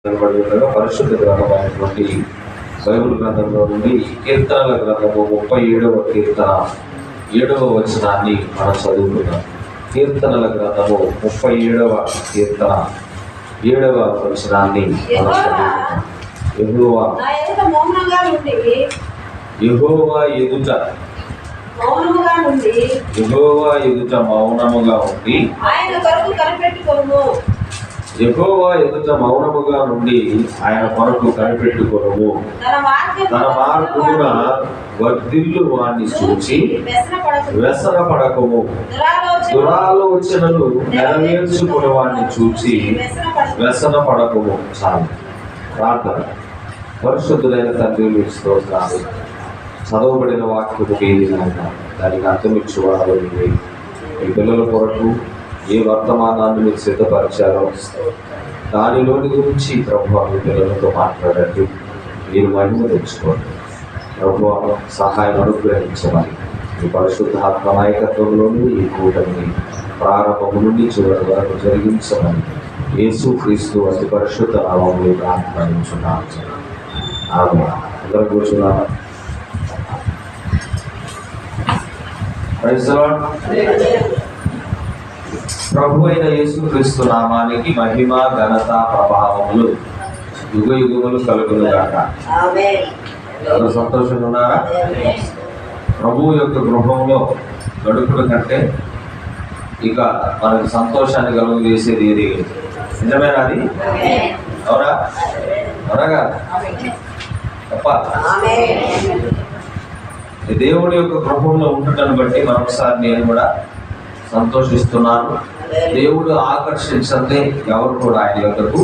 పరిశుద్ధ గ్రంథమైనటువంటి బైబిల్ గ్రంథంలో నుండి కీర్తనల గ్రంథము 37వ కీర్తన 7వ వచనాన్ని మనం చదువుకున్నాం. కీర్తనల గ్రంథము 37వ కీర్తన 7వ వచనాన్ని మనం చదువుకున్నాం. యెహోవా ఎదుట మౌనముగా ఉండి యెహోవా ఎదుట మౌనముగా నుండి ఆయన కొరకు కనిపెట్టుకొనుము. తన మార్గమున వర్ధిల్లు వాణ్ణి చూచి వ్యసనపడకము. దురాలోచనలు నెరవేర్చుకుని వాణ్ణి చూచి వ్యసనపడకము. చాలు. ప్రార్థన. పరిశుద్ధులైన తండ్రి మీకు స్తోత్రాలు. చదవబడిన వాక్యము ఏది నాయన, దానికి అర్థమిచ్చువాడు మీ పిల్లల కొరకు ఏ వర్తమానాన్ని మీరు సిద్ధపరిచారో దానిలోని గురించి ప్రభువా మీ పిల్లలతో మాట్లాడండి. మీరు మహిమ తెచ్చుకోండి ప్రభువా, సహాయం అనుగ్రహించమని మీ పరిశుద్ధాత్మ నాయకత్వంలోనూ ఈ కూటమిని ప్రారంభం నుండి చివరి వరకు జరిగించమని యేసుక్రీస్తు అతి పరిశుద్ధ నామములో ప్రార్థించున్నాము. ఆమేన్. అందరూ కూర్చున్నాము. Praise the lord. ప్రభు అయిన యేసుక్రీస్తు నామానికి మహిమ, ఘనత, ప్రభావములు యుగ యుగములు కలుగునుగాక. సంతోషంగా ఉన్నారా? ప్రభు యొక్క గృహంలో గడుపుడు కంటే ఇక మనకు సంతోషాన్ని కలుగు చేసేది ఏది? నిజమేనా? అది అవునా? అవునగా తప్ప దేవుడి యొక్క గృహంలో ఉండటాన్ని బట్టి మరొకసారి నేను కూడా సంతోషిస్తున్నాను. దేవుడు ఆకర్షించండి ఎవరు కూడా ఆయన యొక్కకు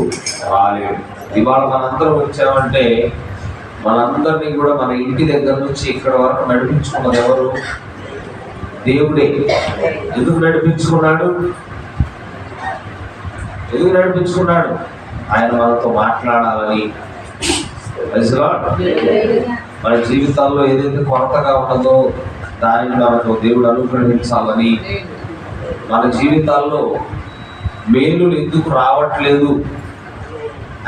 రాలేడు. ఇవాళ మనందరం వచ్చామంటే మనందరినీ కూడా మన ఇంటి దగ్గర నుంచి ఇక్కడ వరకు నడిపించుకున్నది ఎవరు? దేవుడే. ఎందుకు నడిపించుకున్నాడు? ఆయన మనతో మాట్లాడాలని. మన జీవితాల్లో ఏదైతే కొరతగా ఉన్నదో దానిని మనకు దేవుడు అనుగ్రహించాలని, మన జీవితాల్లో మేలులు ఎందుకు రావట్లేదు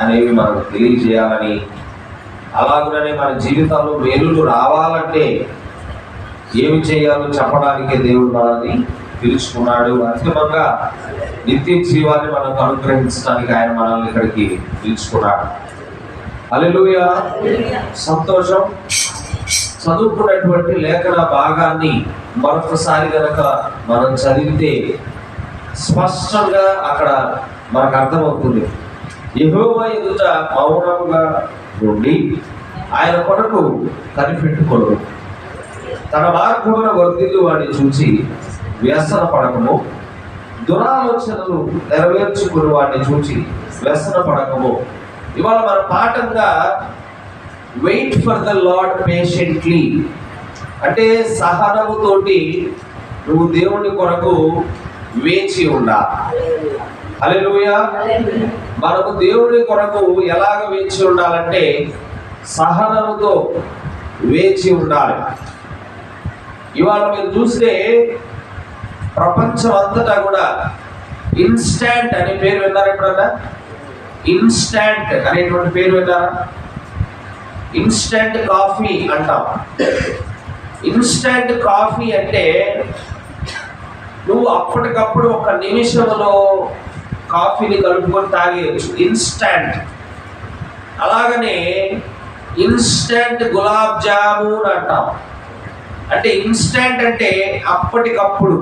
అనేవి మనకు తెలియజేయాలని, అలాగనే మన జీవితాల్లో మేలులు రావాలంటే ఏమి చేయాలో చెప్పడానికే దేవుడు మనల్ని పిలుచుకున్నాడు. అంతిమంగా నిత్య జీవాన్ని మనకు అనుగ్రహించడానికి ఆయన మనల్ని ఇక్కడికి పిలుచుకున్నాడు. హల్లెలూయా. సంతోషం. చదువుకున్నటువంటి లేఖన భాగాన్ని మరొకసారి కనుక మనం చదివితే స్పష్టంగా అక్కడ మనకు అర్థమవుతుంది. యెహోవా ఎదుట మౌనముగా నుండి ఆయన కొరకు కనిపెట్టుకోను. తన మార్గమున వర్ధిల్లు వాడిని చూచి వ్యసన పడకము. దురాలోచనలు నెరవేర్చుకుని వాడిని చూచి వ్యసన పడకము. ఇవాళ మన పాఠంగా wait for the lord patiently అంటే సహనముతోటి నువ్వు దేవుని కొరకు వేచి ఉండాలి. హల్లెలూయా. మనకు దేవుని కొరకు ఎలాగ వేచి ఉండాలంటే సహనముతో వేచి ఉండాలి. ఇవాళ మీరు చూస్తే ప్రపంచం అంతటా కూడా ఇన్స్టాంట్ అనే పేరు విన్నారా? ఎప్పుడన్నా ఇన్స్టాంట్ అనేటువంటి పేరు విన్నారా? ఇన్స్టంట్ కాఫీ అంటాం. ఇన్స్టంట్ కాఫీ అంటే నువ్వు అప్పటికప్పుడు ఒక నిమిషంలో కాఫీని కలుపుకొని తాగేయచ్చు. ఇన్స్టంట్. అలాగనే ఇన్స్టంట్ గులాబ్ జామున్ అంటాం. అంటే ఇన్స్టంట్ అంటే అప్పటికప్పుడు.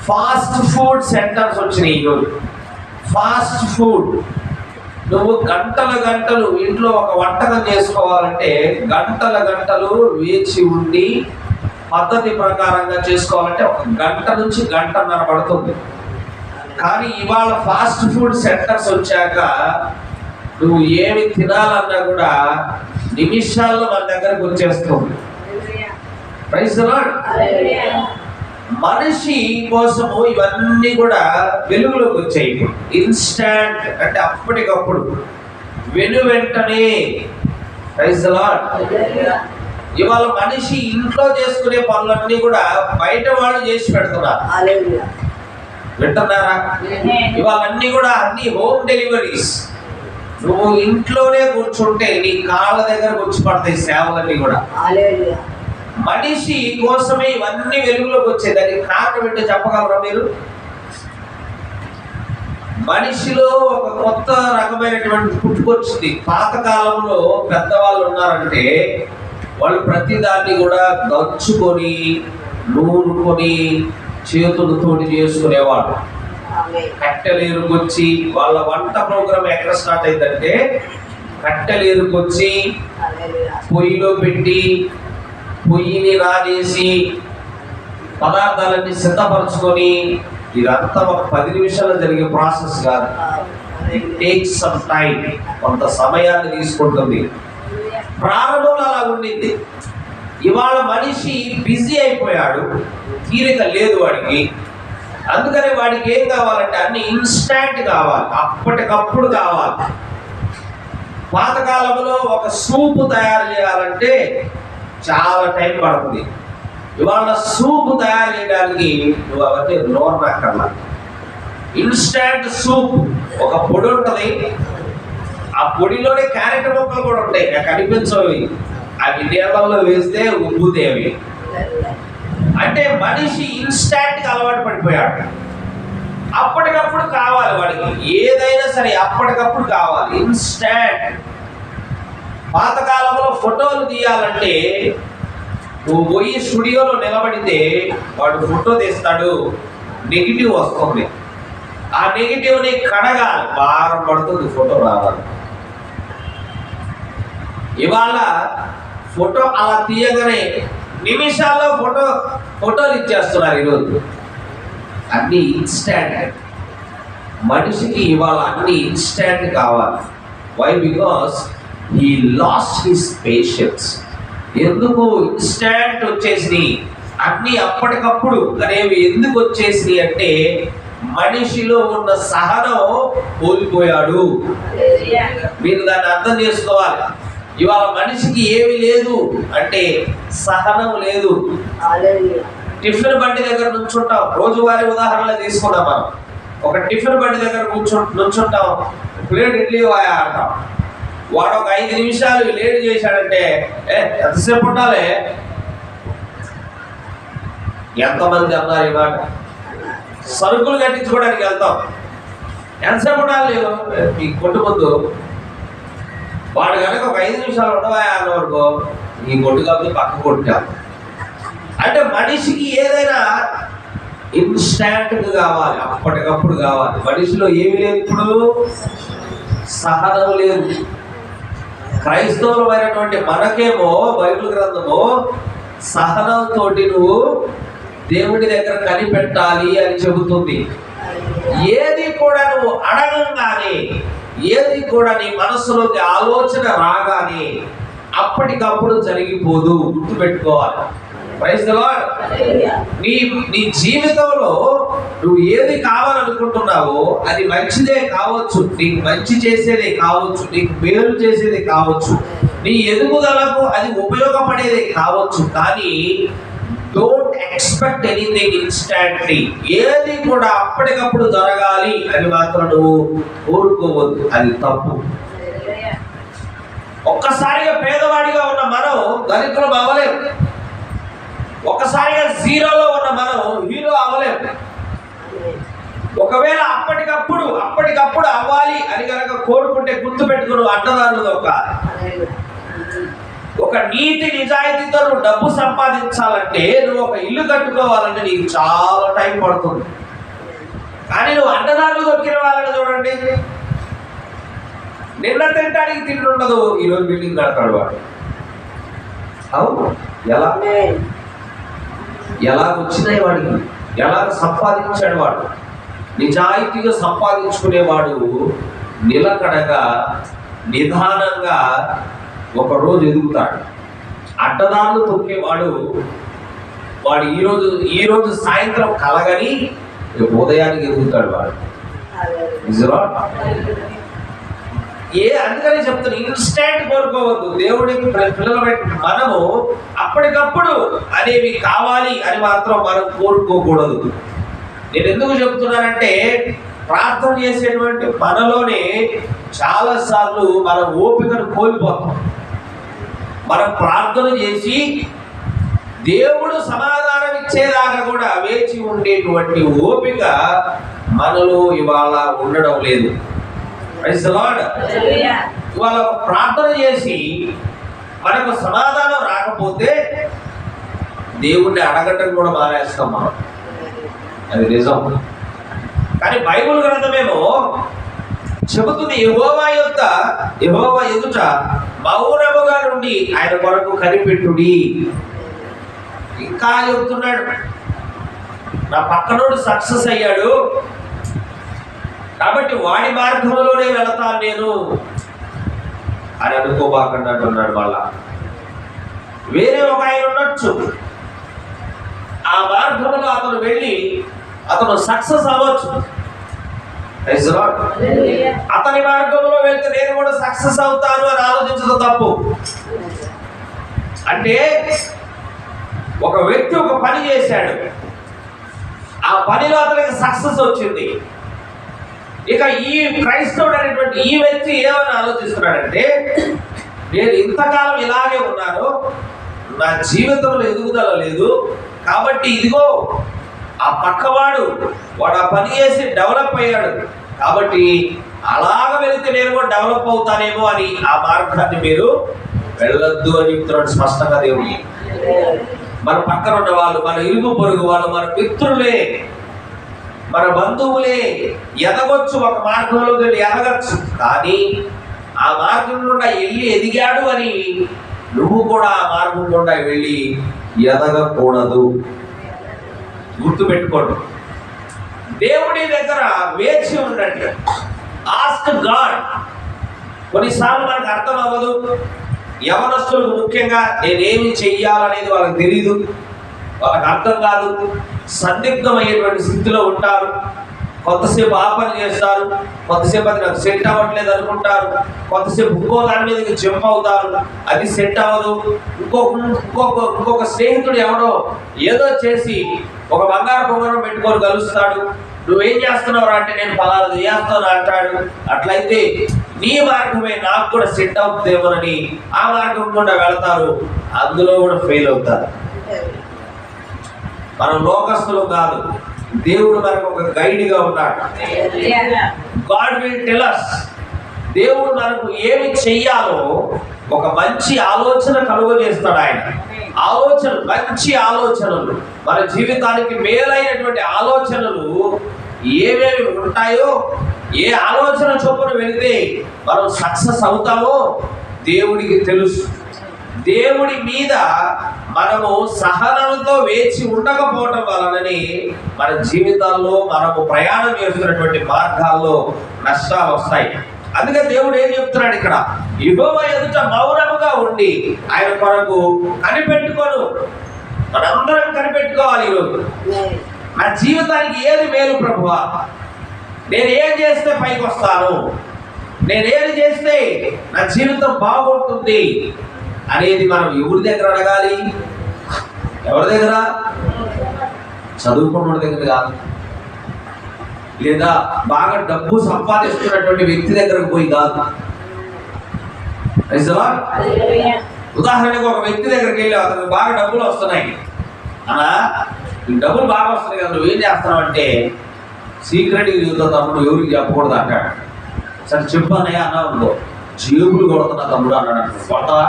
ఫాస్ట్ ఫుడ్ సెంటర్స్ వచ్చినాయి ఈరోజు. Fast food. నువ్వు గంటలు ఇంట్లో ఒక వంటకం చేసుకోవాలంటే గంటలు వేచి ఉండి పద్ధతి ప్రకారంగా చేసుకోవాలంటే 1 గంట నుంచి 1.5 గంటలు పడుతుంది. కానీ ఇవాళ ఫాస్ట్ ఫుడ్ సెంటర్స్ వచ్చాక నువ్వు ఏమి తినాలన్నా కూడా నిమిషాల్లో మన దగ్గరకు వచ్చేస్తుంది. Praise the lord. మనిషి కోసము ఇవన్నీ కూడా వెలుగులోకి వచ్చాయి. ఇన్స్టాంట్ అంటే అప్పటికప్పుడు, వెంటనే. Praise the lord. ఇవాళ మనిషి ఇంట్లో చేసుకునే పనులన్నీ కూడా బయట వాళ్ళు చేసి పెడుతున్నారు. వింటున్నారా? ఇవాళ అన్ని కూడా అన్ని హోమ్ డెలివరీస్. నువ్వు ఇంట్లోనే కూర్చుంటే నీ కాళ్ళ దగ్గర వచ్చి పడతాయి సేవలన్నీ కూడా. మనిషి కోసమే ఇవన్నీ వెలుగులోకి వచ్చాయి. దానికి కారణం ఏంటో చెప్పగలరా మీరు? మనిషిలో ఒక కొత్త రకమైనటువంటి పుట్టుకొచ్చింది. పాతకాలంలో పెద్దవాళ్ళు ఉన్నారంటే వాళ్ళు ప్రతిదాన్ని కూడా దంచుకొని నూరుకొని చేతులతోటి చేసుకునేవాడు. కట్టెలేరుకొచ్చి వాళ్ళ వంట ప్రోగ్రామ్ ఎక్కడ స్టార్ట్ అయిందంటే కట్టెలేరుకొచ్చి పొయ్యిలో పెట్టి పొయ్యిని రాజేసి పదార్థాలన్నీ సిద్ధపరచుకొని, ఇదంతా ఒక 10 నిమిషాల్లో జరిగే ప్రాసెస్ కాదు. ఇట్ టేక్స్ సమ్ టైం, కొంత సమయాన్ని తీసుకుంటుంది. ప్రారంభంలో అలా ఉండింది. ఇవాళ మనిషి బిజీ అయిపోయాడు, తీరిక లేదు వాడికి. అందుకని వాడికి ఏం కావాలంటే అన్ని ఇన్స్టాంట్ కావాలి, అప్పటికప్పుడు కావాలి. పాతకాలంలో ఒక సూపు తయారు చేయాలంటే చాలా టైం పడుతుంది. ఇవాళ సూప్ తయారు చేయడానికి నువ్వు అవన్నీ నోరనక్కర్లా. ఇన్స్టాంట్ సూప్, ఒక పొడి ఉంటుంది, ఆ పొడిలోనే క్యారెట్ ముక్కలు కూడా ఉంటాయి, నాకు కనిపించవి. అవి నీళ్ళలో వేస్తే ఉబ్బుతేవి. అంటే మనిషి ఇన్స్టాంట్గా అలవాటు పడిపోయాడు. అప్పటికప్పుడు కావాలి వాడికి, ఏదైనా సరే అప్పటికప్పుడు కావాలి, ఇన్స్టాంట్. పాతకాలంలో ఫోటోలు తీయాలంటే నువ్వు పోయి స్టూడియోలో నిలబడితే వాడు ఫోటో తీస్తాడు, నెగిటివ్ వస్తుంది. ఆ నెగిటివ్ని కడగాలి, వారం పడుతుంది ఫోటో రావాలి. ఇవాళ ఫోటో అలా తీయగానే నిమిషాల్లో ఫోటోలు ఇచ్చేస్తున్నారు ఈరోజు. అన్ని ఇన్స్టాంట్. మనిషికి ఇవాళ అన్ని ఇన్స్టాంట్ కావాలి. Why? Because he lost his patience. ఎందుకు ఇన్స్టాంట్ వచ్చేసి అన్ని అప్పటికప్పుడు అనేవి ఎందుకు వచ్చేసి అంటే మనిషిలో ఉన్న సహనం కోల్పోయాడు. మీరు దాన్ని అర్థం చేసుకోవాలి. ఇవాళ మనిషికి ఏమి లేదు అంటే సహనం లేదు. టిఫిన్ బండి దగ్గర నుంచుంటాం, రోజువారీ ఉదాహరణలు తీసుకున్నాం మనం. ఒక టిఫిన్ బండి దగ్గర నుంచుంటాం, ప్లేట్ ఇడ్లీ వాయా అంటాం. వాడు ఒక 5 నిమిషాలు లేట్ చేశాడంటే ఎంతసేపు ఉండాలి? ఎంతమంది అన్నారు ఈ మాట? సరుకులు కట్టించుకోవడానికి వెళ్తాం, ఎంతసేపు ఉండాలి మీ కొట్టు ముందు? వాడు కనుక ఒక 5 నిమిషాలు ఉండవా అన్నవరకు ఈ కొట్టు కాబట్టి పక్క కొట్టాం. అంటే మనిషికి ఏదైనా ఇన్స్టాంట్గా కావాలి, అప్పటికప్పుడు కావాలి. మనిషిలో ఏమి లేదు ఇప్పుడు? సహనం లేదు. క్రైస్తవులమైనటువంటి మనకేమో బైబిల్ గ్రంథము సహనంతో నువ్వు దేవుడి దగ్గర కనిపెట్టాలి అని చెబుతుంది. ఏది కూడా నువ్వు అడగంగానే, ఏది కూడా నీ మనసులోకి ఆలోచన రాగానే అప్పటికప్పుడు జరిగిపోదు, గుర్తుపెట్టుకోవాలి. Praise the lord. నీ జీవితంలో నువ్వు ఏది కావాలనుకుంటున్నావో అది మంచిదే కావచ్చు, నీకు మంచి చేసేదే కావచ్చు, నీకు మేలు చేసేదే కావచ్చు, నీ ఎదుగుదలకు అది ఉపయోగపడేదే కావచ్చు. కానీ డోంట్ ఎక్స్పెక్ట్ ఎనీథింగ్ ఇన్స్టాంట్లీ. ఏది కూడా అప్పటికప్పుడు జరగాలి అని మాత్రం నువ్వు కోరుకోవద్దు, అది తప్పు. ఒక్కసారిగా పేదవాడిగా ఉన్న మనం దరిద్రం అవ్వలేము. ఒకసారిగా జీరోలో ఉన్న మనం హీరో అవ్వలేము. ఒకవేళ అప్పటికప్పుడు అవ్వాలి అని కనుక కోరుకుంటే గుర్తుపెట్టుకుని అడ్డదారులు ఒక నీతి నిజాయితీతో నువ్వు డబ్బు సంపాదించాలంటే, నువ్వు ఒక ఇల్లు కట్టుకోవాలంటే నీకు చాలా టైం పడుతుంది. కానీ నువ్వు అడ్డదారులు దొక్కిన వాళ్ళని చూడండి, నిన్న తింటానికి తిండి ఉండదు, ఈరోజు బిల్డింగ్ కడతాడు వాడు. అవును, ఎలా వచ్చినాయి వాడికి, ఎలా సంపాదించాడు వాడు? నిజాయితీగా సంపాదించుకునేవాడు నిలకడగా నిదానంగా ఒకరోజు ఎదుగుతాడు. అడ్డదారులు తొక్కేవాడు వాడు ఈరోజు సాయంత్రం కలగని ఉదయానికి ఎదుగుతాడు వాడు. అందుకని చెప్తాను, ఇన్స్టాంట్ కోరుకోవద్దు. దేవుడికి పిల్లలు మనము అప్పటికప్పుడు అనేవి కావాలి అని మాత్రం మనం కోరుకోకూడదు. నేను ఎందుకు చెప్తున్నానంటే ప్రార్థన చేసేటువంటి మనలోనే చాలాసార్లు మన ఓపికను కోల్పోతాం. మనం ప్రార్థన చేసి దేవుడు సమాధానం ఇచ్చేదాకా కూడా వేచి ఉండేటువంటి ఓపిక మనలో ఇవాళ ఉండడం లేదు. Praise the lord. ఇవాళ ప్రార్థన చేసి మనకు సమాధానం రాకపోతే దేవుణ్ణి అడగటం కూడా మానేస్తాం మనం. అది నిజం. కానీ బైబిల్ గ్రంథమేమో చెబుతుంది, యెహోవా ఎదుట మౌనముగా నుండి ఆయన కొరకు కనిపెట్టుడి. ఇంకా చెబుతున్నాడు, నా పక్కనోడు సక్సెస్ అయ్యాడు కాబట్టి వాడి మార్గంలోనే వెళతాను నేను అని అనుకోబాకండి అంటున్నాడు. వాళ్ళ వేరే ఒక ఆయన ఉండొచ్చు, ఆ మార్గంలో అతను వెళ్ళి అతను సక్సెస్ అవ్వచ్చు. అతని మార్గంలో వెళ్తే నేను కూడా సక్సెస్ అవుతాను అని ఆలోచించడం తప్పు. అంటే ఒక వ్యక్తి ఒక పని చేశాడు, ఆ పనిలో అతనికి సక్సెస్ వచ్చింది. ఇక ఈ క్రైస్తవుడు అనేటువంటి ఈ వ్యక్తి ఏమని ఆలోచిస్తున్నాడంటే, నేను ఇంతకాలం ఇలాగే ఉన్నాను, నా జీవితంలో ఎదుగుదల లేదు, కాబట్టి ఇదిగో ఆ పక్కవాడు వాడు ఆ పని చేసి డెవలప్ అయ్యాడు కాబట్టి అలాగ వెళితే నేను కూడా డెవలప్ అవుతానేమో అని ఆ మార్గాన్ని మీరు వెళ్ళొద్దు అని చెప్తున్నాడు స్పష్టంగా దేవుడు. మన పక్కన ఉన్న వాళ్ళు, మన ఇరుగు పొరుగు వాళ్ళు, మన మిత్రులే, మన బంధువులే ఎదగొచ్చు, ఒక మార్గంలో వెళ్ళి ఎదగచ్చు. కానీ ఆ మార్గం గుండా వెళ్ళి ఎదిగాడు అని నువ్వు కూడా ఆ మార్గం గుండా వెళ్ళి ఎదగకూడదు. గుర్తుపెట్టుకోండి. దేవుడి దగ్గర వేచి ఉండండి. Ask God. కొన్నిసార్లు మనకు అర్థం అవ్వదు. యవనస్తులకు ముఖ్యంగా నేనేమి చెయ్యాలనేది వాళ్ళకి తెలియదు, వాళ్ళకి అర్థం కాదు, సందిగ్ధమయ్యేటువంటి స్థితిలో ఉంటారు. కొంతసేపు ఆ పని చేస్తారు, కొంతసేపు అది నాకు సెట్ అవ్వట్లేదు అనుకుంటారు, కొంతసేపు ఇంకో దాని మీదకి జంప్ అవుతారు, అది సెట్ అవ్వదు. ఇంకొక స్నేహితుడు ఎవడో ఏదో చేసి ఒక బంగారు పొంగరం పెట్టుకొని కలుస్తాడు. నువ్వేం చేస్తున్నావు అంటే నేను ఫలానా చేస్తాను అంటాడు. అట్లయితే నీ మార్గమే నాకు కూడా సెట్ అవుతుందేమోనని ఆ మార్గం కూడా వెళతారు, అందులో కూడా ఫెయిల్ అవుతారు. మనం లోకస్తులు కాదు, దేవుడు మనకు ఒక గైడ్గా ఉన్నాడు. God will tell us. దేవుడు మనకు ఏమి చెయ్యాలో ఒక మంచి ఆలోచన కలుగజేస్తాడు. ఆయన మంచి ఆలోచనలు, మన జీవితానికి మేలైనటువంటి ఆలోచనలు ఏమేమి ఉంటాయో, ఏ ఆలోచన చొప్పున వెళితే మనం సక్సెస్ అవుతామో దేవుడికి తెలుసు. దేవుడి మీద మనము సహనంతో వేచి ఉండకపోవటం వలనని మన జీవితాల్లో మనము ప్రయాణం చేస్తున్నటువంటి మార్గాల్లో నష్టాలు వస్తాయి. అందుకే దేవుడు ఏం చెప్తున్నాడు ఇక్కడ, యెహోవా ఎదుట మౌనముగా ఉండి ఆయన కొరకు కనిపెట్టుకోను. మనందరం కనిపెట్టుకోవాలి. ఈరోజు నా జీవితానికి ఏది మేలు ప్రభువా, నేను ఏం చేస్తే పైకి వస్తాను, నేనేది చేస్తే నా జీవితం బాగుంటుంది అనేది మనం ఎవరి దగ్గర అడగాలి? ఎవరి దగ్గర? చదువుకున్న దగ్గర కాదు, లేదా బాగా డబ్బు సంపాదిస్తున్నటువంటి వ్యక్తి దగ్గరకు పోయి కాదు. ఉదాహరణకు ఒక వ్యక్తి దగ్గరికి వెళ్ళి అతనికి బాగా డబ్బులు వస్తున్నాయి అన్నా, ఈ డబ్బులు బాగా వస్తున్నాయి కదా, నువ్వేం చేస్తున్నావు అంటే సీక్రెట్గా చూద్దాం తమ్ముడు, ఎవరికి చెప్పకూడదు అంటాడు. సరే చెప్పు అన్నయ్య అన్నా ఉందో, జేబులు కొడుతున్నా తమ్ముడు అన్నాడు. కొడతావా?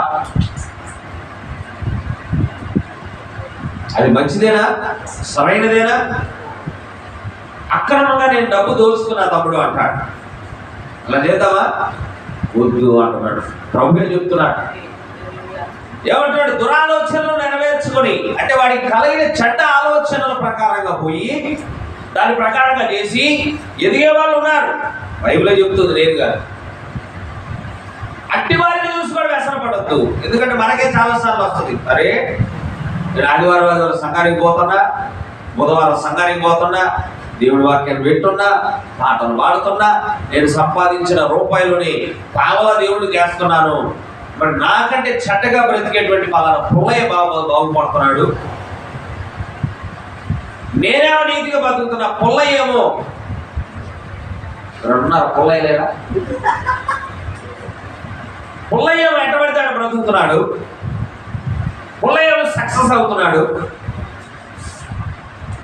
అది మంచిదేనా? సరైనదేనా? అక్రమంగా నేను డబ్బు దోచుకున్నా తమ్ముడు అంటాడు. అలా చేద్దామా? వద్దు అంటున్నాడు. ప్రభువే చెప్తున్నాడు. ఏమంటాడు? దురాలోచనలు నెరవేర్చుకొని, అంటే వాడికి కలిగిన చెడ్డ ఆలోచనల ప్రకారంగా పోయి దాని ప్రకారంగా చేసి ఎదిగే వాళ్ళు ఉన్నారు. బైబిల్లో చెబుతుంది నేరుగా. అట్టి వారిని చూసుకొని వ్యసనపడద్దు. ఎందుకంటే మనకే చాలాసార్లు వస్తుంది, అరే నేను ఆదివారం సంఘానికి పోతున్నా, బుధవారం సంఘానికి పోతున్నా, దేవుడి వాక్యాన్ని వింటున్నా, పాటలు పాడుతున్నా, నేను సంపాదించిన రూపాయలని పావలా దేవుడికి వేస్తున్నాను, మరి నాకంటే చెడ్డగా బ్రతికేటువంటి పలానా పుల్లయ్య బాగుపడుతున్నాడు, నేనేమో నీతిగా బతుకుతున్నా, పుల్లయ్యేమో రెండున్నర పుల్లయ్య లేడా? పుల్లయ్య వెంట పెడతాడు, బ్రతుకుతున్నాడు. పుల్లయ్య సక్సెస్ అవుతున్నాడు.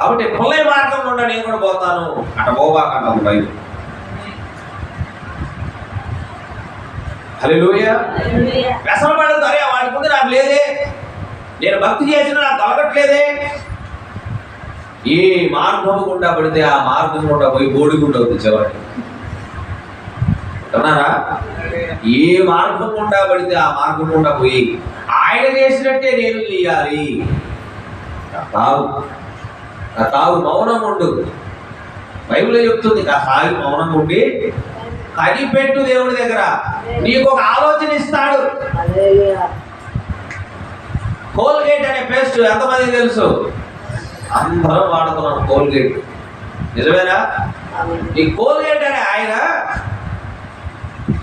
కాబట్టి పుల్లయ్య మార్గం నుండి నేను కూడా పోతాను అట పోబాకంటాను బైబిల్. హల్లెలూయా. వ్యసన పడదు, అరే వాడి ముందు నాకు లేదే, నేను భక్తి చేసినా నాకు కలగట్లేదే. ఏ మార్గం గుండా పడితే ఆ మార్గం గుండా పోయి బోడిగుండా అవుతుంది చివరికి. అన్నారా? ఏ మార్గం గుండా పడితే ఆ మార్గం గుండా పోయి ఆయన చేసినట్టే నేను చేయాలి. తాగు మౌనం ఉండు. బైబిల్ చెప్తుంది, కాసాగి మౌనం ఉండి కనిపెట్టు దేవుడి దగ్గర, నీకు ఒక ఆలోచన ఇస్తాడు. కోల్గేట్ అనే పేస్ట్ ఎంతమందికి తెలుసు? అందరం వాడుతున్నాం కోల్గేట్. నిజమేనా? ఈ కోల్గేట్ అనే ఆయన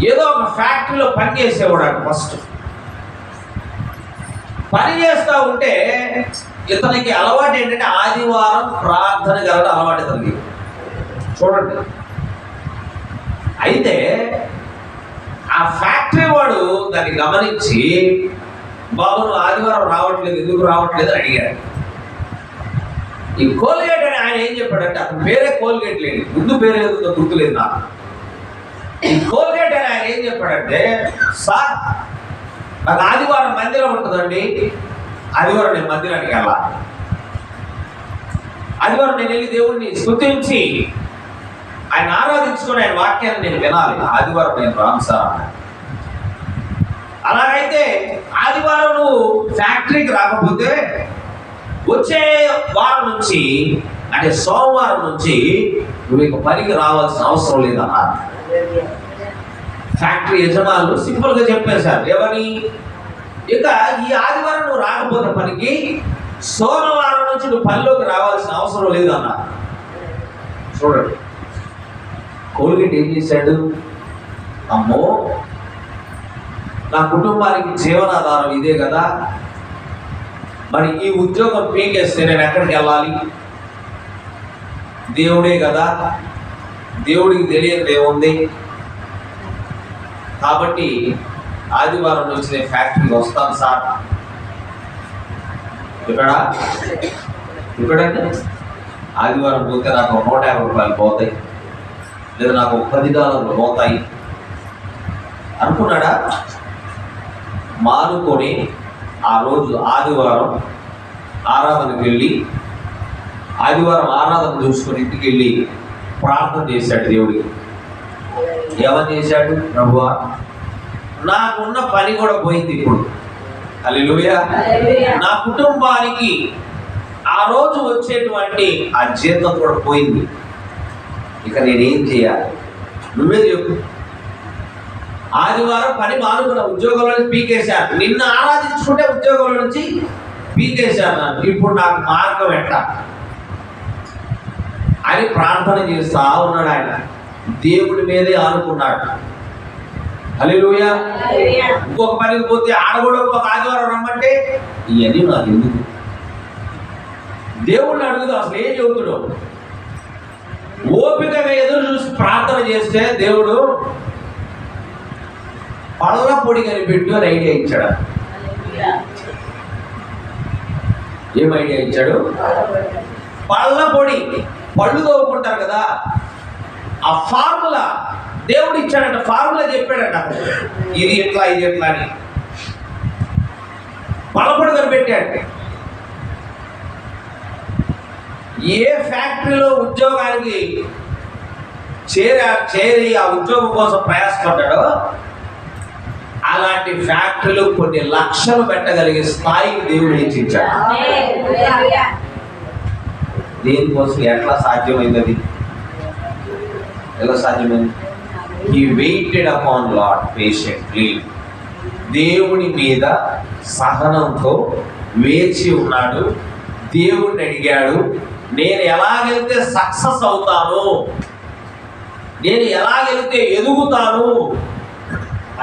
ఏదో ఒక ఫ్యాక్టరీలో పని చేసేవాడు. ఫస్ట్ పని చేస్తూ ఉంటే ఇతనికి అలవాటు ఏంటంటే ఆదివారం ప్రార్థన కలగడం అలవాటు ఇతనికి. చూడండి, అయితే ఆ ఫ్యాక్టరీ వాడు దాన్ని గమనించి, బాబు నువ్వు ఆదివారం రావట్లేదు, ఎందుకు రావట్లేదు అని అడిగాడు. ఈ కోల్గేట్ అని ఆయన ఏం చెప్పాడంటే, అతని పేరే కోల్గేట్ లేదు, ముందు పేరు ఏదో గుర్తులేదు నాకు. ఈ కోల్గేట్ అని ఆయన ఏం చెప్పాడంటే, సార్ నాకు ఆదివారం మందిరం ఉంటుందండి, ఆదివారం నేను మందిరానికి వెళ్ళాలి, ఆదివారం నేను వెళ్ళి దేవుడిని స్తుతించి ఆయన ఆరాధించుకొని ఆయన వాక్యాన్ని నేను వినాలి, ఆదివారం నేను రాను సార్. అలాగైతే ఆదివారం నువ్వు ఫ్యాక్టరీకి రాకపోతే వచ్చే వారం నుంచి అంటే సోమవారం నుంచి నువ్వు ఇక పనికి రావాల్సిన అవసరం లేదన్నారు. ఫ్యాక్టరీ యజమానులు సింపుల్ గా చెప్పేశారు, ఏమని, ఇక ఈ ఆదివారం నువ్వు రాకపోతే పనికి సోమవారం నుంచి నువ్వు పనిలోకి రావాల్సిన అవసరం లేదన్నారు. చూడండి, కోల్గేట్ ఏం చేశాడు, అమ్మో నా కుటుంబానికి జీవనాధారం ఇదే కదా, మరి ఈ ఉద్యోగం పీకేస్తే నేను ఎక్కడికి వెళ్ళాలి, దేవుడే కదా, దేవుడికి తెలియదు ఏముంది, కాబట్టి ఆదివారం నుంచి నేను ఫ్యాక్టరీకి వస్తాను సార్ ఇక్కడంటే ఆదివారం పోతే నాకు $150 పోతాయి, లేదా నాకు $10 పోతాయి అనుకున్నాడా? మానుకొని ఆ రోజు ఆదివారం ఆరాధనకు వెళ్ళి ఆదివారం ఆరాధన చూసుకొని ఇంటికి వెళ్ళి ప్రార్థన చేశాడు దేవుడికి. ఏమని చేశాడు? ప్రభువా నాకున్న పని కూడా పోయింది ఇప్పుడు, హల్లెలూయా, నా కుటుంబానికి ఆ రోజు వచ్చేటువంటి ఆ జీతం కూడా పోయింది, ఇక నేనేం చేయాలి, నువ్వే చెప్పు. ఆదివారం పని మానుకున్న, ఉద్యోగంలో నుంచి పీకేశారు, నిన్ను ఆరాధించుకుంటే ఉద్యోగంలో నుంచి పీకేశారు నన్ను, ఇప్పుడు నాకు మార్గం ఎట్ట అని ప్రార్థన చేస్తా ఉన్నాడు. ఆయన దేవుడి మీదే ఆనుకున్నాడు. హల్లెలూయా. ఇంకొక పనికి పోతే ఆడ కూడా ఒక ఆదివారం రమ్మంటే ఇవన్నీ నాకు ఎందుకు, దేవుడిని అడుగుదా అసలు ఏం చెబుతున్నావు. ఓపికగా ఎదురు చూసి ప్రార్థన చేస్తే దేవుడు పళ్ళ పొడి కనిపెట్టు అని ఐడియా ఇచ్చాడు. ఏం ఐడియా ఇచ్చాడు? పళ్ళ పొడి, పళ్ళు తోముకుంటారు కదా, ఆ ఫార్ములా దేవుడు ఇచ్చాడంట, ఫార్ములా చెప్పాడంట, ఇది ఎట్లా ఇది ఎట్లా అని పళ్ళపొడి కనిపెట్టాడు. ఏ ఫ్యాక్టరీలో ఉద్యోగానికి చేరి ఆ ఉద్యోగం కోసం ప్రయాసపడ్డాడో అలాంటి ఫ్యాక్టరీలు కొన్ని లక్షలు పెట్టగలిగే స్థాయికి దేవుడు హెచ్చించాడు. దేనికోసం? ఎట్లా సాధ్యమైంది అది? ఎలా సాధ్యమైంది? He waited upon Lord patiently. దేవుని మీద సహనంతో వేచి ఉన్నాడు. దేవుడిని అడిగాడు, నేను ఎలాగెళ్తే సక్సెస్ అవుతాను, నేను ఎలాగెళ్తే ఎదుగుతాను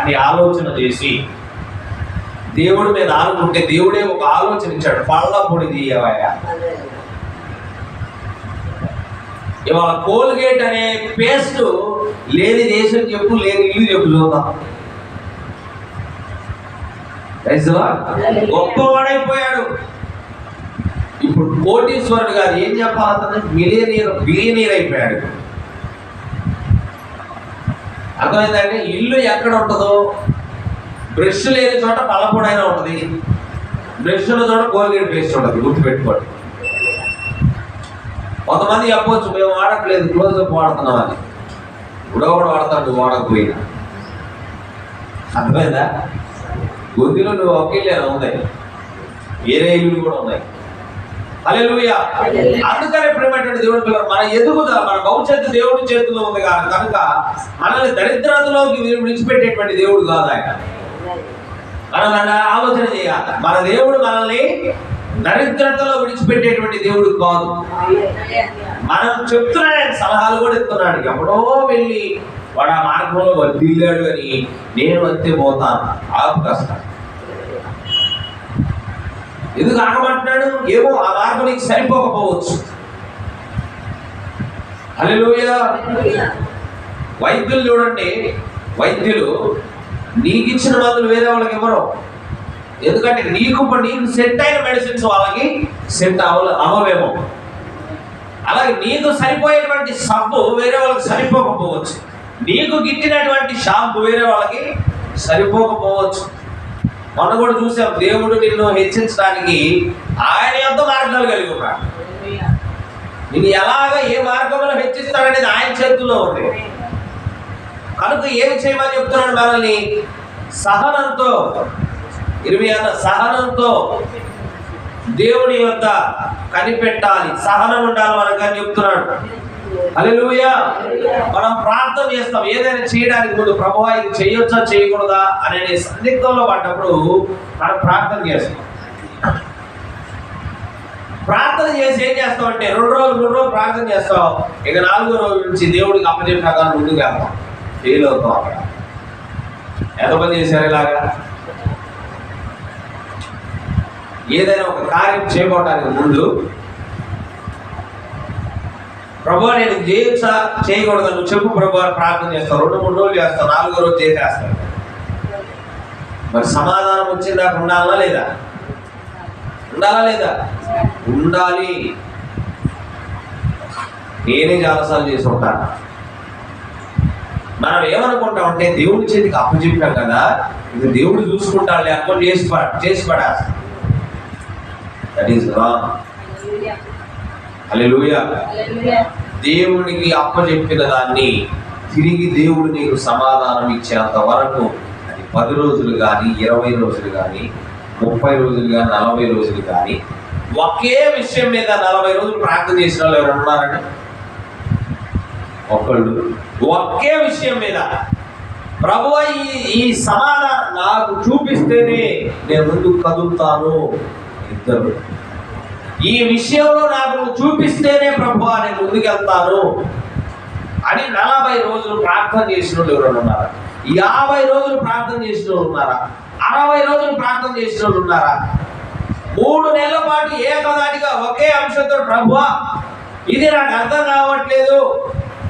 అని ఆలోచన చేసి దేవుడి మీద ఆనుకుంటే దేవుడే ఒక ఆలోచన ఇచ్చాడు, పళ్ళ పొడి తీయవయ్యా. ఇవాళ కోల్గేట్ అనే పేస్ట్ లేని దేశం చెప్పు, లేని ఇల్లు చెప్పు చూద్దాం. గొప్పవాడైపోయాడు. ఇప్పుడు కోటీశ్వరుడు గారు ఏం చెప్పాలి, బిలియనీర్ అయిపోయాడు. అర్థమైందంటే ఇల్లు ఎక్కడ ఉంటుందో, బ్రష్ లేని చోట పళ్ళపొడైనా ఉంటుంది, బ్రష్ ఉన్న చోట కోల్గేట్ పేస్ట్ ఉంటుంది. గుర్తుపెట్టుకోండి. కొంతమంది చెప్పవచ్చు మేము వాడట్లేదు, క్లోజప్ వాడుతున్నాం అని. కూడా వాడతాడు నువ్వు వాడకపోయినా. అర్థమైందా? గొంతులో నువ్వు ఒకేలేనా ఉన్నాయి, వేరే ఇల్లు కూడా ఉన్నాయి. హల్లెలూయా. అందుకనే ప్రేమటువంటి దేవుడి పిల్లలు, మన ఎదుగుదల, మన భవిష్యత్తు దేవుడి చేతిలో ఉంది కనుక మనల్ని దరిద్రతలోకి విడిచిపెట్టేటువంటి దేవుడు కాదు ఆయన. మనం ఆలోచన చేయాలి, మన దేవుడు మనల్ని దరిద్రతలో విడిచిపెట్టేటువంటి దేవుడు కాదు. మనం చెప్తున్నాడు, సలహాలు కూడా ఇస్తున్నాడు. ఎప్పుడో వెళ్ళి వాడు ఆ మార్గంలో వర్దిల్లాడు అని నేను అంతే పోతాను, ఆపు కష్టం. ఎందుకు ఆగమంటున్నాడు? ఏమో ఆ మార్గం నీకు సరిపోకపోవచ్చు. హల్లెలూయా. వైద్యులు చూడండి, వైద్యులు నీకు ఇచ్చిన మందులు వేరే వాళ్ళకి ఇవ్వరు. ఎందుకంటే నీకు సెట్ అయిన మెడిసిన్స్ వాళ్ళకి సెట్ అవ్వవేమో. అలాగే నీకు సరిపోయేటువంటి సబ్బు వేరే వాళ్ళకి సరిపోకపోవచ్చు, నీకు గిట్టినటువంటి షాంపు వేరే వాళ్ళకి సరిపోకపోవచ్చు. మొన్న కూడా చూసాం, దేవుడు నిన్ను హెచ్చించడానికి ఆయన యొక్క మార్గాలు కలిగి ఉన్నాడు. నిన్ను ఎలాగ ఏ మార్గంలో హెచ్చిస్తాడనేది ఆయన చేతుల్లో ఉంది. కనుక ఏమి చేయమని చెప్తున్నాడు మనల్ని? సహనంతో, సహనంతో దేవుని వద్ద కనిపెట్టాలి, సహనం ఉండాలి మనకని చెప్తున్నాడు. హల్లెలూయా. మనం ప్రార్థన చేస్తాం ఏదైనా చేయడానికి ముందు, ప్రభువా ఇది చేయొచ్చా చేయకూడదా అనే సందిగ్ధంలో పడ్డప్పుడు మనం ప్రార్థన చేస్తాం. ప్రార్థన చేసి ఏం చేస్తాం అంటే 2 రోజులు 3 రోజులు ప్రార్థన చేస్తాం, ఇక 4వ రోజు నుంచి దేవుడికి అప్పచెప్పాక ముందుకు వెళ్తాం, ఫెయిల్ అవుతాం. అక్కడ ఎంతమంది చేశారు ఇలాగా? ఏదైనా ఒక కార్యం చేయబోవడానికి ముందు ప్రభువా నేను చేయొచ్చా చేయకూడదు నువ్వు చెప్పు ప్రభువా ప్రార్థన చేస్తావు. 2-3 రోజులు చేస్తావు, 4వ రోజు చేసేస్తావు. మరి సమాధానం వచ్చిందాక ఉండాలా లేదా? ఉండాలా లేదా? ఉండాలి. నేనే చాలాసార్లు చేసి ఉంటాను. మనం ఏమనుకుంటాం అంటే దేవుడి చేతికి అప్పచెప్పాం కదా, ఇది దేవుడు చూసుకుంటాడు అనుకోని చేసి పడేస్తాం. That is wrong. హల్లెలూయా. దేవునికి అప్పచెప్పిన దాన్ని తిరిగి దేవుడు నీకు సమాధానం ఇచ్చేంత వరకు, అది 10 రోజులు కానీ 20 రోజులు కానీ 30 రోజులు కానీ 40 రోజులు కానీ, ఒకే విషయం మీద 40 రోజులు ప్రార్థన చేసిన వాళ్ళు ఎవరు ఉన్నారండి? ఒకళ్ళు. ఒకే విషయం మీద ప్రభువా ఈ సమాధానం నాకు చూపిస్తేనే నేను ముందుకు కదులుతాను. ఇద్దరు. ఈ విషయంలో నాకు చూపిస్తేనే ప్రభువా నేను ముందుకెళ్తాను అని 40 రోజులు ప్రార్థన చేసిన వాళ్ళు ఎవరు ఉన్నారా? 50 రోజులు ప్రార్థన చేసిన వాళ్ళు ఉన్నారా? 60 రోజులు ప్రార్థన చేసిన వాళ్ళు ఉన్నారా? 3 నెలల పాటు ఏకదాటిగా ఒకే అంశంతో ప్రభువా ఇది నాకు అర్థం కావట్లేదు,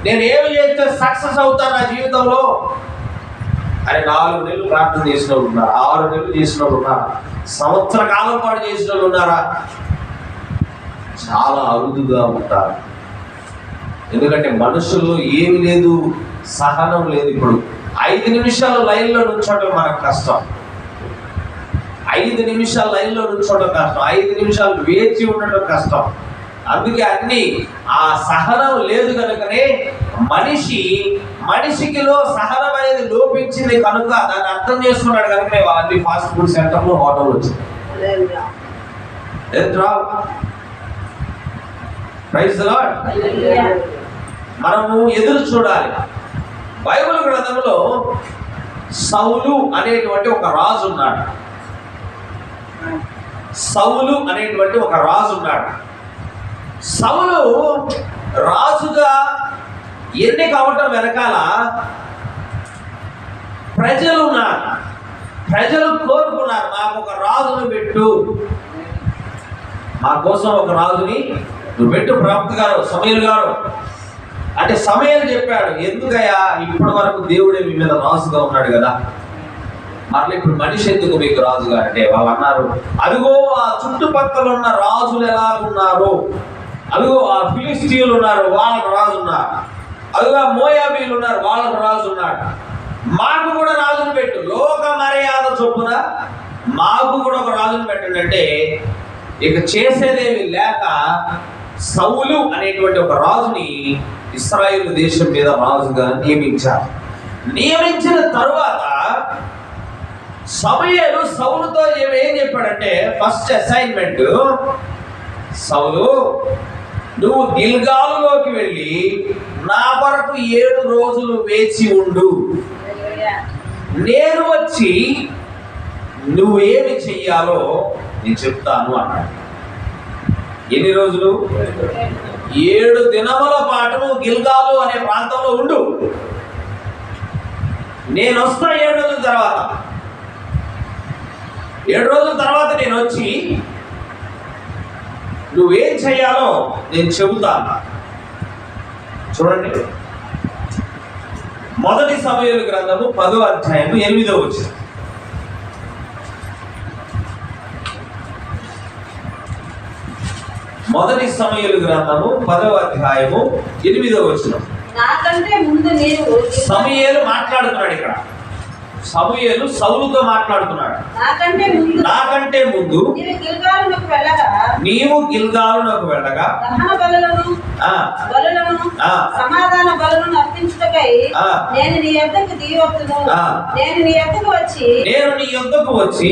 నేను ఏమి చేస్తే సక్సెస్ అవుతాను నా జీవితంలో అని 4 నెలలు ప్రార్థన చేసిన వాళ్ళు ఉన్నారు, 6 నెలలు చేసిన వాళ్ళు ఉన్నారా? సంవత్సర కాలం పాటు చేసిన వాళ్ళు ఉన్నారా? చాలా అరుదుగా ఉంటారు. ఎందుకంటే మనుషుల్లో ఏమి లేదు, సహనం లేదు. ఇప్పుడు 5 నిమిషాలు లైన్లో నుంచోవడం మనకు కష్టం, 5 నిమిషాలు లైన్లో నుంచోవడం కష్టం, 5 నిమిషాలు వేచి ఉండటం కష్టం. అందుకే అన్ని ఆ సహనం లేదు కనుకనే మనిషికిలో సహనం అనేది లోపించింది కనుక దాన్ని అర్థం చేసుకున్నాడు కనుకనే వాళ్ళని ఫాస్ట్ ఫుడ్ సెంటర్లో హోటల్ వచ్చింది. Praise the lord. మనము ఎదురు చూడాలి. బైబిల్ గ్రంథంలో సౌలు అనేటువంటి ఒక రాజు ఉన్నాడు. సౌలు అనేటువంటి ఒక రాజు ఉన్నాడు. సౌలు రాజుగా ఎన్నిక అవటం వెనకాల ప్రజలు ఉన్నారు. ప్రజలు కోరుకున్నారు, మాకు ఒక రాజును పెట్టు, మా కోసం ఒక రాజుని నువ్వు పెట్టు. ప్రవక్త గారు, సమూయేలు గారు అంటే సమయాలు చెప్పాడు, ఎందుకయ్యా ఇప్పటి వరకు దేవుడే మీ మీద రాజుగా ఉన్నాడు కదా, మరలా ఇప్పుడు మనిషి ఎందుకు మీకు రాజుగా అంటే వాళ్ళు అన్నారు, అదిగో ఆ చుట్టుపక్కల ఉన్న రాజులు ఎలా ఉన్నారు, అదిగో ఆ ఫిలిస్తీన్లు ఉన్నారు వాళ్ళకు రాజు ఉన్నారు, అదిగో మోయాబీలు ఉన్నారు వాళ్ళకు రాజు ఉన్నాడు, మాకు కూడా రాజును పెట్టు, లోక మర్యాద చొప్పున మాకు కూడా ఒక రాజును పెట్టండి. అంటే ఇక చేసేదేవి లేక సౌలు అనేటువంటి ఒక రాజుని ఇశ్రాయేలు దేశం మీద రాజుగా నియమించారు. నియమించిన తరువాత సమూయేలు సౌలుతో ఏం చెప్పాడంటే, ఫస్ట్ అసైన్మెంట్, సౌలు నువ్వు గిల్గాలులోకి వెళ్ళి నా కొరకు 7 రోజులు వేచి ఉండు, నేను వచ్చి నువ్వేమి చెయ్యాలో నేను చెప్తాను అన్నాడు. ఎన్ని రోజులు? 7 దినముల పాటు నువ్వు గిల్గాలు అనే ప్రాంతంలో ఉండు, నేను వస్తా 7 రోజుల తర్వాత. 7 రోజుల తర్వాత నేను వచ్చి నువ్వేం చెయ్యాలో నేను చెబుతాను. చూడండి, మొదటి సమూయేలు గ్రంథము 10వ అధ్యాయము 8వ వచనం. మొదటి సమూయేలు గ్రంథము 10వ అధ్యాయము 8వ వచనం. నాకంటే ముందు నీవు, సమూయేలు మాట్లాడుతున్నాడు ఇక్కడ, సమూయేలు సౌలుతో మాట్లాడుతున్నాడు. నాకంటే ముందు నీవు గిల్గాలునకు వెళ్ళగా దహన బలులను సమాధాన బలులను అర్పించుటకై నేను నీ యొద్దకు దిగివచ్చును. నేను నీ యొద్దకు వచ్చి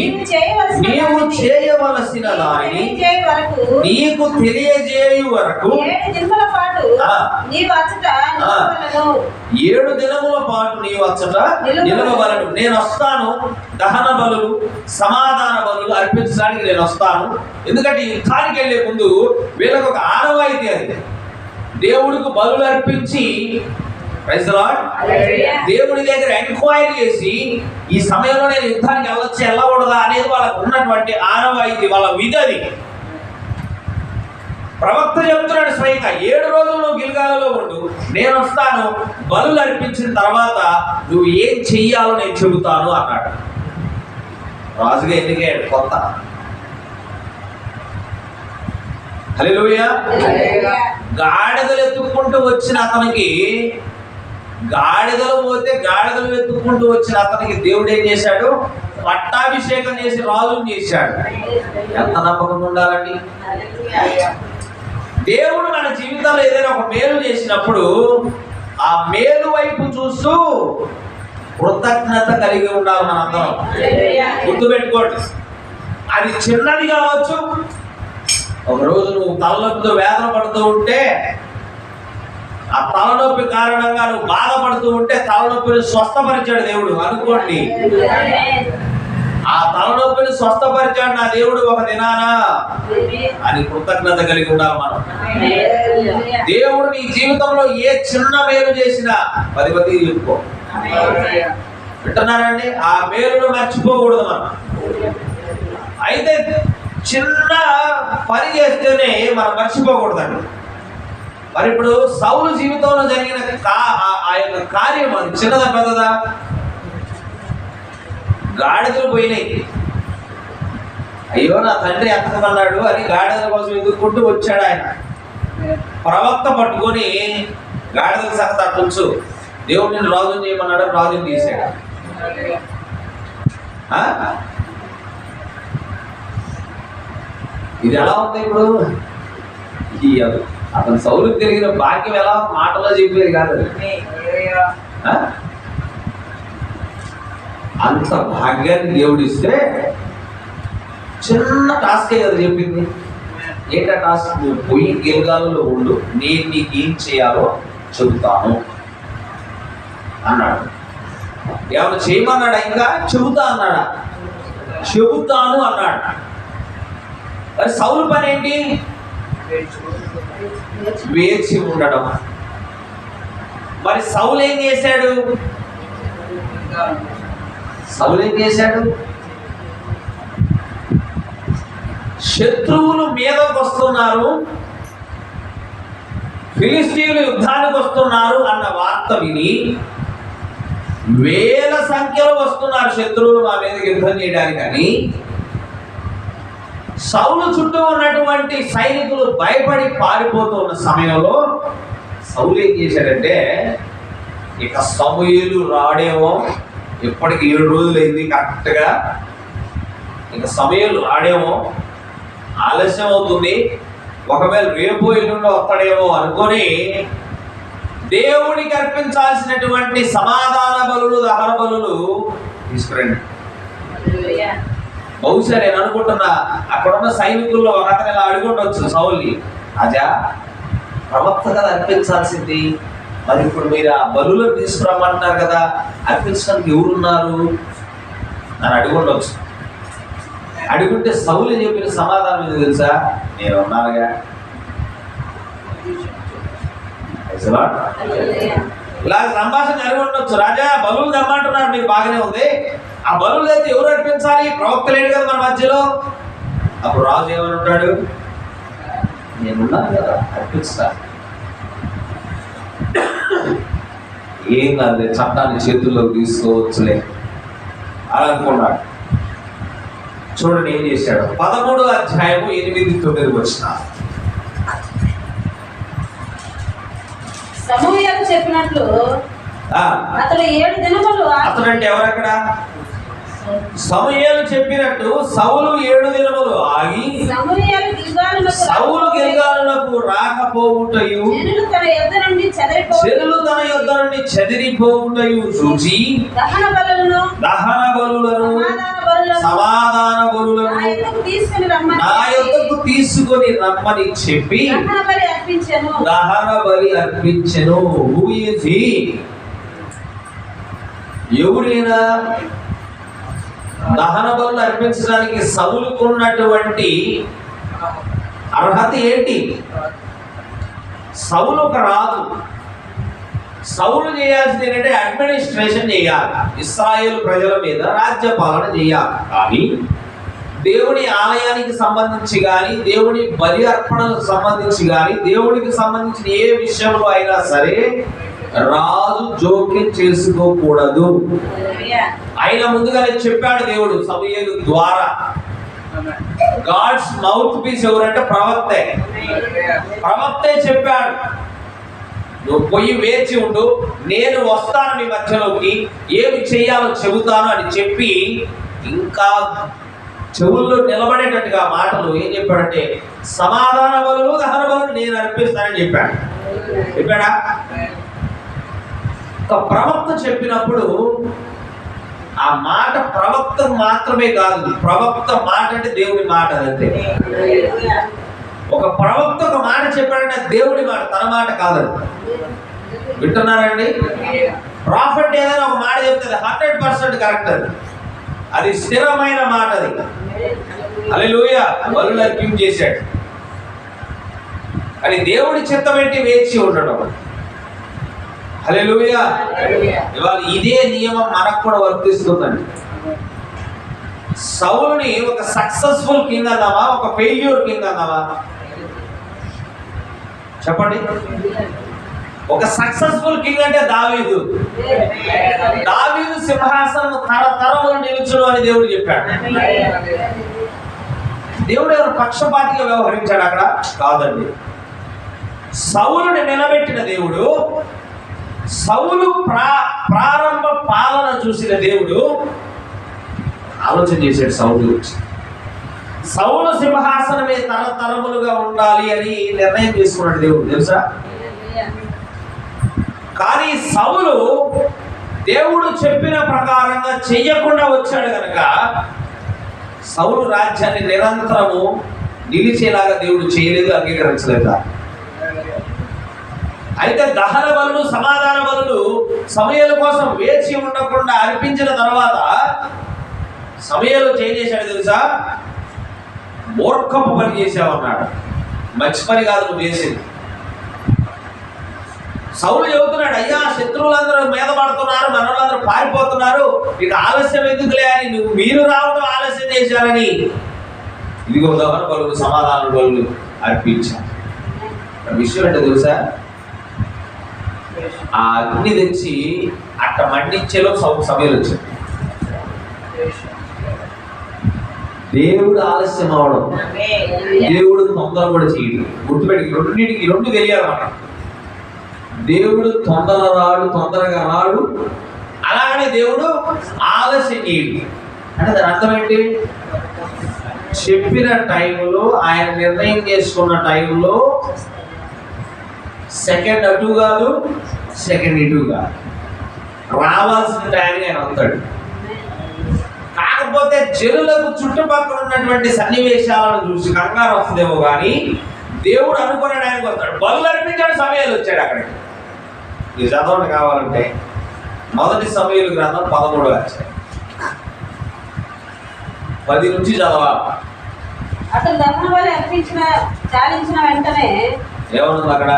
నీవు చేయవలసిన దానిని నీకు తెలియజేయు వరకు 7 దినముల పాటు నీవు అచ్చట నిలవవలెను. 7 దినముల పాటు నీవు అచ్చట నిలవవలెను. నేను వస్తాను, దహన బలులు సమాధాన బలులు అర్పించడానికి నేను వస్తాను. ఎందుకంటే యుద్ధానికి వెళ్ళే ముందు వీళ్ళకు ఒక ఆనవాయితీ, అది దేవుడికి బలులు అర్పించి ప్రైజ్ ది లార్డ్ దేవుడి దగ్గర ఎంక్వైరీ చేసి ఈ సమయంలో నేను యుద్ధానికి వెళ్ళొచ్చు వెళ్ళకూడదా అనేది వాళ్ళకు ఉన్నటువంటి ఆనవాయితీ, వాళ్ళ విధి అది. ప్రవక్త చెప్తున్నాడు స్వయంగా, 7 రోజులు నువ్వు గిల్గాలులో ఉండు, నేను వస్తాను, బలులు అర్పించిన తర్వాత నువ్వు ఏం చెయ్యాలో నేను చెబుతాను అన్నాడు. రాజుగా ఎన్నికయ్యాడు కొత్త. హల్లెలూయా. గాడిదలు ఎత్తుక్కుంటూ వచ్చిన అతనికి, గాడిదలు పోతే గాడిదలు వెతుక్కుంటూ వచ్చిన అతనికి దేవుడు ఏం చేశాడు? పట్టాభిషేకం చేసి రాజుని చేశాడు. ఎంత నమ్మకం ఉండాలండి. దేవుడు మన జీవితంలో ఏదైనా ఒక మేలు చేసినప్పుడు ఆ మేలు వైపు చూస్తూ కృతజ్ఞత కలిగి ఉండాలి మనందరం. గుర్తుపెట్టుకోండి, అది చిన్నది కావచ్చు. ఒకరోజు నువ్వు తలనొప్పితో వేదన పడుతూ ఉంటే, ఆ తలనొప్పి కారణంగా నువ్వు బాధపడుతూ ఉంటే తలనొప్పిని స్వస్థపరిచాడు దేవుడు అనుకోండి. ఆ తలనొప్పిని స్వస్థపరిచాడు నా దేవుడు ఒక దినాన అని కృతజ్ఞత కలిగి ఉండాలి మనం. దేవుడు నీ జీవితంలో ఏ చిన్న మేలు చేసినా 10 మందికి చెప్పుకో. వింటున్నారండి? ఆ మేలును మర్చిపోకూడదు మనం. అయితే చిన్న పని చేస్తేనే మనం మర్చిపోకూడదండి. మరి ఇప్పుడు సౌలు జీవితంలో జరిగిన ఆ యొక్క కార్యం అది చిన్నదా పెద్దదా? గాడిదలు పోయినాయి. అయ్యో నా తండ్రి ఎత్తకమన్నాడు అని గాడిదల కోసం ఎదుర్కొంటూ వచ్చాడు ఆయన. ప్రవక్త పట్టుకొని గాడిదల సంగతి అట్టుంచు, దేవుడు నిన్ను రాజుని చేయమన్నాడు, రాజుని తీసాడు. ఇది ఎలా ఉంది ఇప్పుడు? అతను సౌలుకు కలిగిన భాగ్యం ఎలా మాటలో చెప్పేది కాదు. అంత భాగ్యాన్ని దేవుడు ఇస్తే చిన్న టాస్కే కదా చెప్పింది. ఏంటా టాస్క్? నువ్వు పోయి గిల్గాలులో ఉండు, నేను నీకు ఏం చేయాలో చెబుతాను అన్నాడు. ఏమైనా చేయమన్నాడా? ఇంకా చెబుతా అన్నాడా? చెబుతాను అన్నాడు. మరి సౌలు పని ఏంటి? వేచి ఉండడం. మరి సౌలు ఏం చేశాడు? శత్రువులు మీదకు వస్తున్నారు, ఫిలిష్తీయులు యుద్ధానికి వస్తున్నారు అన్న వార్త విని వేల సంఖ్యలో వస్తున్నారు శత్రువులు మా మీదకి యుద్ధం చేయడానికి. అని సౌలు చుట్టూ ఉన్నటువంటి సైనికులు భయపడి పారిపోతూ ఉన్న సమయంలో సౌలు ఏం చేశాడంటే, ఇక సమూయేలు రాడేమో, ఇప్పటికి 7 రోజులైంది కరెక్ట్గా, ఇక సమూయేలు రాడేమో, ఆలస్యం అవుతుంది, ఒకవేళ రేపు ఎల్లుండో వస్తాడేమో అనుకొని దేవుడికి అర్పించాల్సినటువంటి సమాధాన బలులు, దహన బలులు తీసుకురండి. బహుశా నేను అనుకుంటున్నా అక్కడున్న సైనికుల్లో ఒక అతను ఇలా అడుగుండొచ్చు సౌల్ని, రాజా ప్రవక్త కదా అర్పించాల్సింది, మరి ఇప్పుడు మీరు ఆ బలులను తీసుకురమ్మంటున్నారు కదా, అర్పించడానికి ఎవరున్నారు అని అడుగుండొచ్చు. అడుగుంటే సౌలు చెప్పిన సమాధానం ఏదో తెలుసా, నేను ఉన్నానుగా. ఇలా సంభాషణ జరిగి ఉండొచ్చు. రాజా బలులు తెమ్మంటున్నారు, మీరు బాగానే ఉంది, ఆ బలులు అయితే ఎవరు అర్పించాలి, ప్రవక్త లేడు కదా మన మధ్యలో. అప్పుడు రాజు ఏమని ఉంటాడు, నేనున్నాను కదా అర్పిస్తా, ఏం కాదు, చట్టాన్ని చేతుల్లోకి తీసుకోవచ్చులే అని అనుకున్నాడు. చూడండి ఏం చేశాడు. 13వ అధ్యాయము 8-9 వచ్చిన. సమూయేలు చెప్పినట్లు అతడు 7 దినములు. అతడు అంటే ఎవరక్కడ? సమూయేలు చెప్పినట్టు సౌలు 7 దినములు ఆగి సౌలు గిల్గాలునకు రాకపోవుటయు జనులు తన యొద్ద నుండి చెదిరిపోవుటయు చూచి దహన బలులను సమాధాన బలులను నా యొద్దకు తీసుకొని రమ్మని చెప్పి దహన బలి అర్పించెను. ఎవరైనా దహన బలులు అర్పించడానికి సౌలుకున్నటువంటి అర్హత ఏంటి? సౌలుకు రాదు. సౌలు చేయాల్సింది ఏంటంటే అడ్మినిస్ట్రేషన్ చేయాలి, ఇశ్రాయేలు ప్రజల మీద రాజ్యపాలన చేయాలి. కానీ దేవుని ఆలయానికి సంబంధించి కానీ, దేవుని బలి అర్పణలకు సంబంధించి కానీ, దేవునికి సంబంధించిన ఏ విషయంలో అయినా సరే రాజు జోక్యం చేసుకోకూడదు. ఆయన ముందుగానే చెప్పాడు దేవుడు సమూయేలు ద్వారా. గాడ్స్ మౌత్ పీస్ ఎవరంటే ప్రవక్తే. ప్రవక్తే చెప్పాడు, నువ్వు పోయి వేచి ఉండు, నేను వస్తాను మీ మధ్యలోకి, ఏమి చెయ్యాలో చెబుతాను అని చెప్పి ఇంకా చెవుల్లో నిలబడేటట్టుగా మాటలు ఏం చెప్పాడంటే, సమాధాన బలులు దహన బలులు నేను అర్పిస్తానని చెప్పాడు. చెప్పాడా? ఒక ప్రవక్త చెప్పినప్పుడు ఆ మాట ప్రవక్త మాత్రమే కాదు, ప్రవక్త మాట అంటే దేవుడి మాట. అంతే. ఒక ప్రవక్త ఒక మాట చెప్పాడంటే దేవుడి మాట, తన మాట కాదండి. వింటున్నారండి? ప్రాఫిట్ ఏదైనా ఒక మాట చెప్తే 100% కరెక్ట్. అది స్థిరమైన మాట. అది హల్లెలూయా. బలులు అర్పించేశాడు. అని దేవుడి చిత్తం ఏంటి? వేచి ఉండడం. హల్లెలూయా. ఇవాళ ఇదే నియమం మనకు కూడా వర్తిస్తుందండి. సౌలుని ఒక సక్సెస్ఫుల్ కింగ్ అన్నావా, ఒక ఫెయిల్యూర్ కింగ్ అన్నావా? చెప్పండి. ఒక సక్సెస్ఫుల్ కింగ్ అంటే దావీదు. దావీదు సింహాసనం తరతరములు నిలుచును అని దేవుడు చెప్పాడు. దేవుడు ఎవరు పక్షపాతిగా వ్యవహరించాడు అక్కడ? కాదండి. సౌలుని నిలబెట్టిన దేవుడు, సౌలు ప్రారంభ పాలన చూసిన దేవుడు ఆలోచన చేశాడు సౌలు గురించి. సౌలు సింహాసనమే తరతరములుగా ఉండాలి అని నిర్ణయం చేసుకున్నాడు దేవుడు, తెలుసా? కానీ సౌలు దేవుడు చెప్పిన ప్రకారంగా చెయ్యకుండా వచ్చాడు కనుక సౌలు రాజ్యాన్ని నిరంతరము నిలిచేలాగా దేవుడు చేయలేదు, అంగీకరించలేదు. అయితే దహన బలులు సమాధాన బలులు సమూయేలు కోసం వేచి ఉండకుండా అర్పించిన తర్వాత సమూయేలు ఏం చేశాడు తెలుసా? మూర్ఖపు పని చేసావన్నాడు. మంచి పని కాదు నువ్వు చేసింది. సౌలు చెబుతున్నాడు, అయ్యా శత్రువులందరూ మీద పడుతున్నారు, మనోళ్ళందరూ పారిపోతున్నారు, ఇక ఆలస్యం ఎందుకులే అని మీరు రావడం ఆలస్యం చేశారని ఇదిగో దహన బలులు సమాధాన బలులు అర్పించారు. విషయం అంటే తెలుసా? ఆ అగ్ని తెచ్చి అట్ట మండించేలో సమయాలు వచ్చాడు. దేవుడు ఆలస్యం అవడం, దేవుడు తొందర కూడా చేయడు. గుర్తుపెట్టి రెండు తెలియాలి మనకి. దేవుడు తొందరగా రాడు, అలాగనే దేవుడు ఆలస్యం చేయడు. అంటే దాని అర్థం ఏంటి? చెప్పిన టైంలో, ఆయన నిర్ణయం చేసుకున్న టైంలో సెకండ్ అటు కాదు, సెకండ్ ఇటు కాదు, రావాల్సిన టైంకి ఆయన వస్తాడు. కాకపోతే జనులకు చుట్టుపక్కల ఉన్నటువంటి సన్నివేశాలను చూసి కంగారు వస్తుందేమో కానీ దేవుడు అనుకునే ఆయనకు వస్తాడు. బలు అర్పించాడు, సమయాలు వచ్చాడు అక్కడికి. ఇది చదవండి కావాలంటే 1 సమూయేలు గ్రంథం 13వ అధ్యాయం 10 నుంచి చదవాలి. అతను దహన బలి చాలించిన వెంటనే ఏమన్నా అక్కడ?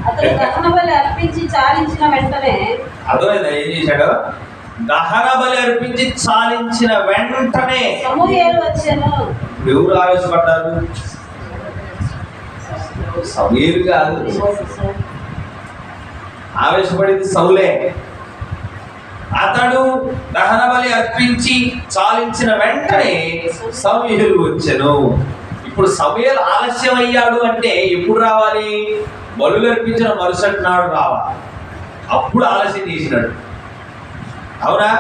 అతను దహన బలి అర్పించి చాలించిన వెంటనే అర్థమైందా ఏం చేశాడు? దహన బలి అర్పించి చాలించిన వెంటనే సమూయేలు వచ్చాను. ఎవరు ఆవేశపడ్డారు? సమూయేలు కాదు, ఆవేశపడింది సౌలే. అతడు దహన బలి అర్పించి చాలించిన వెంటనే సమూయేలు వచ్చెను. ఇప్పుడు సమూయేలు ఆలస్యం అయ్యాడు అంటే ఎప్పుడు రావాలి? బలులు అర్పించిన మరుసటి నాడు రావాలి. అప్పుడు ఆలస్యం చేసినాడు. అవునా?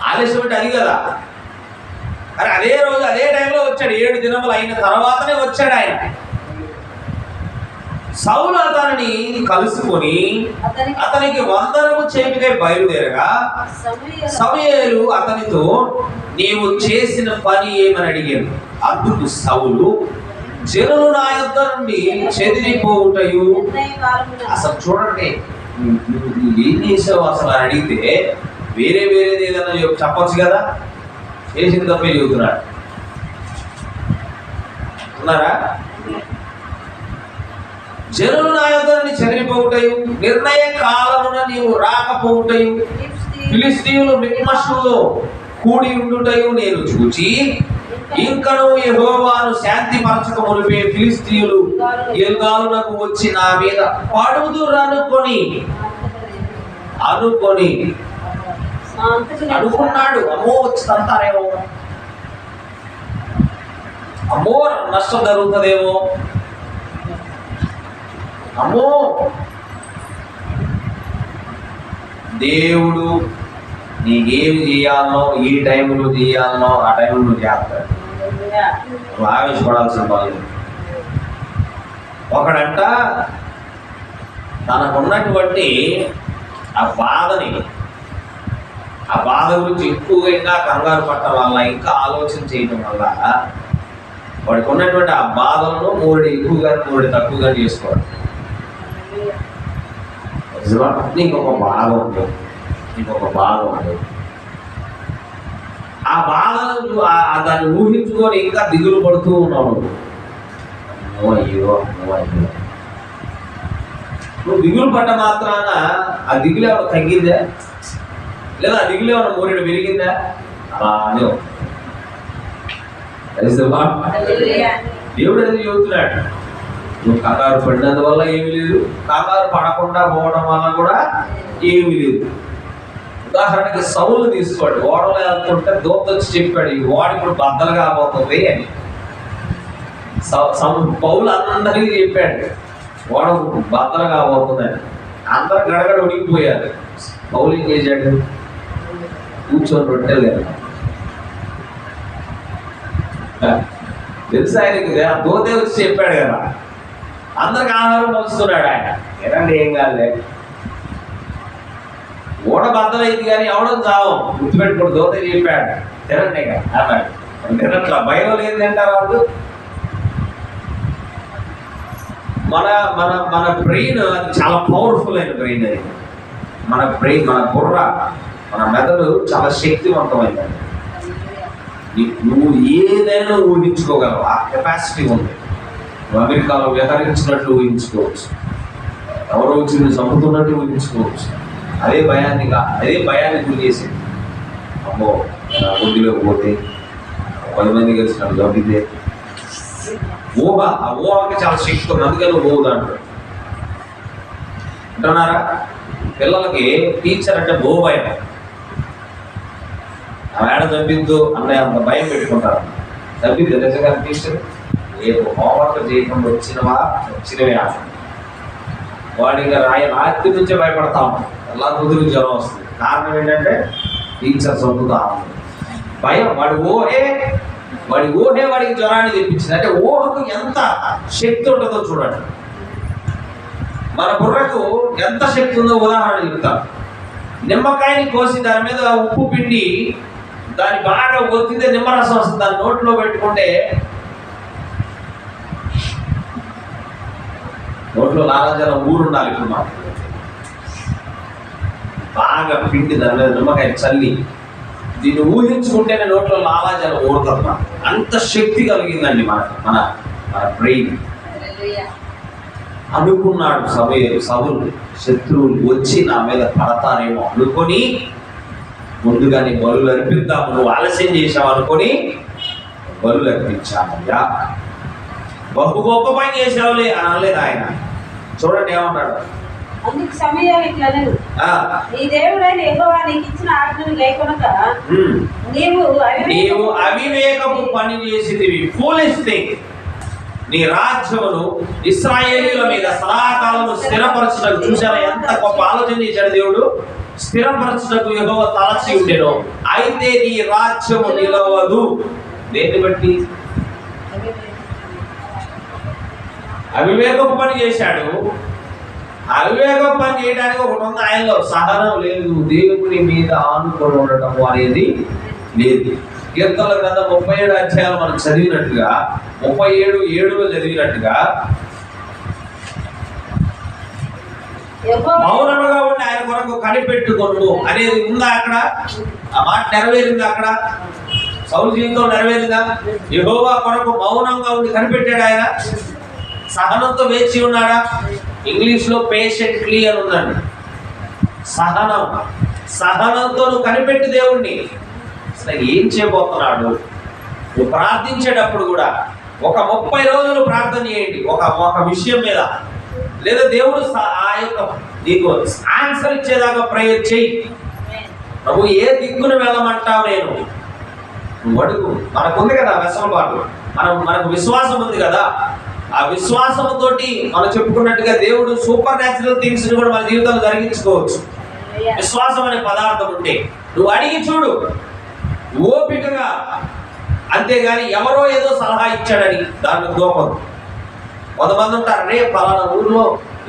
ఆలస్యం అంటే అది కదా. అరే అదే రోజు అదే టైంలో వచ్చాడు. 7 దినములు అయిన తర్వాతనే వచ్చాడు ఆయన. సౌలు అతనిని కలుసుకొని అతనికి వందనము చేయుటకై బయలుదేరగా సమూయేలు అతనితో నీవు చేసిన పని ఏమని అడిగాను. అందుకు సౌలు జనులు నా యొద్ద నుండి చెదిరిపోవుటయు. అసలు చూడండి, నువ్వు ఏం చేసావు అసలు అని అడిగితే వేరేది ఏదైనా చెప్పచ్చు కదా. చేసిన తప్పే చెబుతున్నాడు. ఉన్నారా? జనులు నా యొద్ద నుండి చెదిరిపోవుటయు, నిర్ణయ కాలమున నీవు రాకపోవుటయు, ఫిలిష్తీయులు మిక్మషులో కూడి ఉండుటయు నేను చూచి ఇంకను యెహోవాను శాంతి పరచక మునిపే ఫిలిష్తీయులు గిల్గాలునకు వచ్చి నా మీద పడుదురనుకొని అనుకున్నాడు. అమ్మో వచ్చి తంతారేమో, అమ్మో నష్టం జరుగుతుందేమో, అమ్మో. దేవుడు నీకేమి చేయాలనో, ఈ టైంలో చేయాలనో ఆ టైంలో నువ్వు చేస్తాడు. నువ్వు ఆవేశపడాల్సిన పని. ఒకడంట తనకున్నటువంటి ఆ బాధ గురించి ఎక్కువగా ఇంకా కంగారు పట్టడం వల్ల, ఇంకా ఆలోచన చేయడం వల్ల వాడికి ఉన్నటువంటి ఆ బాధలను 3 ఎక్కువగా 3 తక్కువగా చేసుకోవడం. నీకొక బాధ ఉంటుంది, ఆ బాధను దాన్ని ఊహించుకొని ఇంకా దిగులు పడుతూ ఉన్నావు. అయ్యో నువ్వు దిగులు పడ్డ మాత్రాన ఆ దిగులు ఏమైనా తగ్గిందా, లేదా ఆ దిగులు ఏమైనా 3 పెరిగిందా? అలానే దేవుడు అది చెబుతున్నాడు. నువ్వు కంగారు పడినందువల్ల ఏమీ లేదు, కంగారు పడకుండా పోవడం వల్ల కూడా ఏమీ లేదు. ఉదాహరణకి సౌలు తీసుకోండి. ఓడలో వెళ్తుంటే దూత వచ్చి చెప్పాడు ఈ ఓడ ఇప్పుడు బద్దలు కాబోతుంది అని. పౌలు అందరికీ చెప్పాడు ఓడ బద్దలు కాబోతుందని. అందరు గడగడ ఉడికిపోయారు. పౌలు ఏం చేశాడు? కూర్చొని రొట్టెలు కదా. తెలుసు ఆయనకి, దూతే వచ్చి చెప్పాడు కదా, అందరికి ఆహారం పంచుతున్నాడు ఆయన. ఏదండి ఏం కాదులే, ఓడ బద్దలైంది కానీ ఎవడం చావం, గుర్తుపెట్టుకోడు. దూత చెప్పాడు తినండి అన్నాడు. తినట్లా భయం లేదు తింటారు వాళ్ళు. మన మన మన బ్రెయిన్ అది చాలా పవర్ఫుల్ అయిన బ్రెయిన్. అది మన బ్రెయిన్, మన బుర్ర, మన మెదడు చాలా శక్తివంతమైనది. నువ్వు ఏదైనా ఊహించుకోగలవు, ఆ కెపాసిటీ ఉంది. నువ్వు అమెరికాలో విహరించినట్లు ఊహించుకోవచ్చు, ఎవరో వచ్చి నువ్వు చంపుతున్నట్టు ఊహించుకోవచ్చు. అదే భయాన్ని గురి చేసేది. అమ్మో నా బుద్ధిలోకి పోతే 10 మంది కలిసి నన్ను చంపితే. ఆ ఊహకి చాలా శక్తి ఉంది, అందుకే నువ్వు పోవు దాంట్లో. అంటున్నారా? పిల్లలకి టీచర్ అంటే బో భయం. ఆ మేడ చంపిద్దు అన్నయ్య అంత భయం పెట్టుకుంటారు. చంపిద్దు నిజంగా టీచర్ రేపు హోంవర్క్ చేయకుండా వచ్చినవే వాడి ఇంకా రాత్రి నుంచే భయపడతా ఉంటాం. ఎలా కుదురు జ్వరం వస్తుంది. కారణం ఏంటంటే టీచర్ చదువుతా భయం. వాడి ఊహే వాడికి జ్వరాన్ని తెప్పించింది. అంటే ఊహకు ఎంత శక్తి ఉంటుందో చూడండి. మన బుర్రకు ఎంత శక్తి ఉందో ఉదాహరణ చెప్తాను. నిమ్మకాయని కోసి దాని మీద ఉప్పు పిండి దాన్ని బాగా ఒత్తితే నిమ్మరసం వస్తుంది. దాన్ని నోట్లో పెట్టుకుంటే నోట్లో లాలాజలం ఊరుండాలి. ఇప్పుడు మాకు బాగా పిండి దాని మీద నిమ్మకాయ చల్లి దీన్ని ఊహించుకుంటేనే నోట్లో లాలాజలం ఊరుతుంది. అంత శక్తి కలిగిందండి మన బ్రెయిన్. అనుకున్నాడు సౌలు శత్రువులు వచ్చి నా మీద పడతానేమో అనుకొని ముందుగానే బలులు అర్పిద్దాము. నువ్వు ఆలస్యం చేసావు అనుకొని బలులు అర్పించామయ్యా. బహు గొప్ప పని చేసావులే అని అనలేదు ఆయన. చూడండి ఏమన్నాడు. అందుకు సమయం ఇట్లా నీ దేవుడైన యెహోవా నీకు ఇచ్చిన ఆజ్ఞను లేకొనక నీవు అవివేకపు పని చేసితివి. Foolish thing. నీ రాజ్యమును ఇశ్రాయేలీయుల మీద సదాకాలము స్థిరపరచుటకు. చూసారా ఎంత గొప్ప ఆలోచన చేశాడు దేవుడు. స్థిరపరచుటకు యెహోవా తలచి ఉండెను. అయితే నీ రాజ్యము నిలవదు. దేన్ని బట్టి? అవివేకపు పని చేశాడు. అవివేకం పని చేయడానికి ఒకటి ఉంది ఆయనలో. సహనం లేదు. దేవుని మీద ఆనుకొని ఉండటం అనేది లేదు. కీర్తనల గ్రంథం 37 అధ్యాయాలు మనం చదివినట్టుగా 37:7 చదివినట్టుగా మౌనముగా ఉండి ఆయన కొరకు కనిపెట్టుకొను అనేది ఉందా అక్కడ? ఆ మాట నెరవేరిందా అక్కడ? సౌలు జీవితంలో నెరవేరిందా? యెహోవా కొరకు మౌనంగా ఉండి కనిపెట్టాడు ఆయన. సహనంతో వేచి ఉన్నాడా? ఇంగ్లీష్లో పేషెంట్లీ అని ఉందండి. సహనంతో నువ్వు కనిపెట్టి దేవుణ్ణి. అసలు ఏం చేయబోతున్నాడు? నువ్వు ప్రార్థించేటప్పుడు కూడా ఒక 30 రోజులు ప్రార్థన చేయండి ఒక విషయం మీద. లేదా దేవుడు ఆ యొక్క నీకు ఆన్సర్ ఇచ్చేదాకా ప్రేయర్ చేయి. ప్రభు ఏ దిక్కును వెళ్ళమంటావు నేను నువ్వు అడుగు. మనకుంది కదా వెసలుబాటు. మనకు విశ్వాసం ఉంది కదా. ఆ విశ్వాసంతోటి మనం చెప్పుకున్నట్టుగా దేవుడు సూపర్ న్యాచురల్ థింగ్స్ కూడా మన జీవితంలో జరిగించుకోవచ్చు. విశ్వాసం అనే పదార్థం ఉంటే నువ్వు అడిగి చూడు ఓపికగా. అంతేగాని ఎవరో ఏదో సలహా ఇచ్చాడని దాన్ని దోపదు. కొంతమంది ఉంటారు, రే పలానా ఊర్లో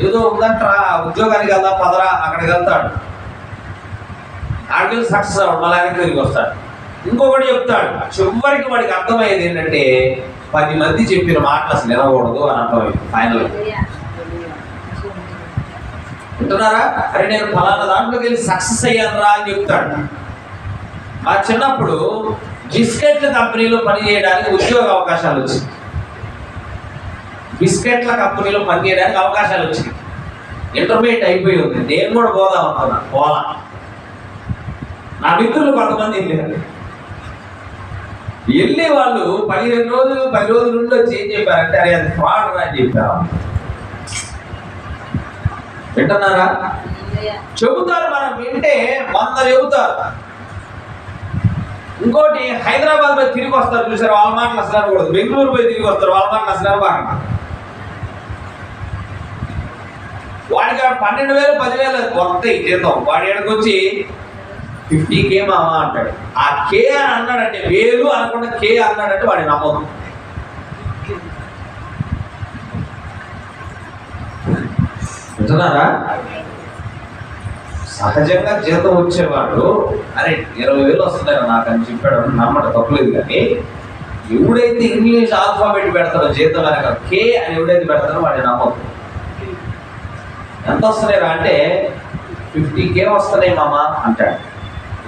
ఏదో ఉందంటరా, ఉద్యోగానికి వెళ్దాం పదరా, అక్కడికి వెళ్తాడు. అక్కడికి సక్సెస్ అవ్వడు, మళ్ళీ ఆయనకి తిరిగి వస్తాడు. ఇంకొకటి చెప్తాడు. చివరికి వాడికి అర్థమయ్యేది ఏంటంటే 10 మంది చెప్పిన మాటలు అసలు వినకూడదు అని అర్థమైంది ఫైనల్. వింటున్నారా? అరే నేను ఫలానా దాంట్లోకి వెళ్ళి సక్సెస్ అయ్యాను రా అని చెప్తాడు. మా చిన్నప్పుడు బిస్కెట్ల కంపెనీలో పనిచేయడానికి ఉద్యోగ అవకాశాలు వచ్చాయి. బిస్కెట్ల కంపెనీలో పనిచేయడానికి అవకాశాలు వచ్చాయి. ఇంటర్మీడియట్ అయిపోయి ఉంది. నేను కూడా పోదాం అనుకున్నా, పోలా. నా మిత్రులు కొంతమంది వెళ్ళి వాళ్ళు 15 రోజులు 10 రోజుల నుండి వచ్చి ఏం చెప్పారంటే, అరే అది ఫ్రాడ్ రా అని చెప్పారు. వింటున్నారా? చెబుతారు, మనం వింటే 100 చెబుతారు. ఇంకోటి హైదరాబాద్ పోయి తిరిగి వస్తారు, చూసారు, వాళ్ళ మాటలు అసలు అనకూడదు. బెంగళూరు పోయి తిరిగి వస్తారు, వాళ్ళ మాటలు అసలు అనబాక. వాడికి 12,000 10,000 వస్తాయి జీతం. వాడి ఏడకి వచ్చి 50K మామా అంటాడు. ఆ కే అని అన్నాడంటే, వేలు అనకుండా కే అన్నాడంటే వాడి నమ్మకం. వింటున్నారా? సహజంగా జీతం వచ్చేవాడు అరే 20,000 వస్తుందా నాకు అని చెప్పాడు నమ్మడం తప్పలేదు. కానీ ఎవడైతే ఇంగ్లీష్ ఆల్ఫాబెట్ పెడతాడో జీతం వెనక కే అని ఎవడైతే పెడతాడో వాడి నమ్మకం. ఎంత వస్తున్నాయి రా అంటే 50K వస్తున్నాయి మామా అంటాడు.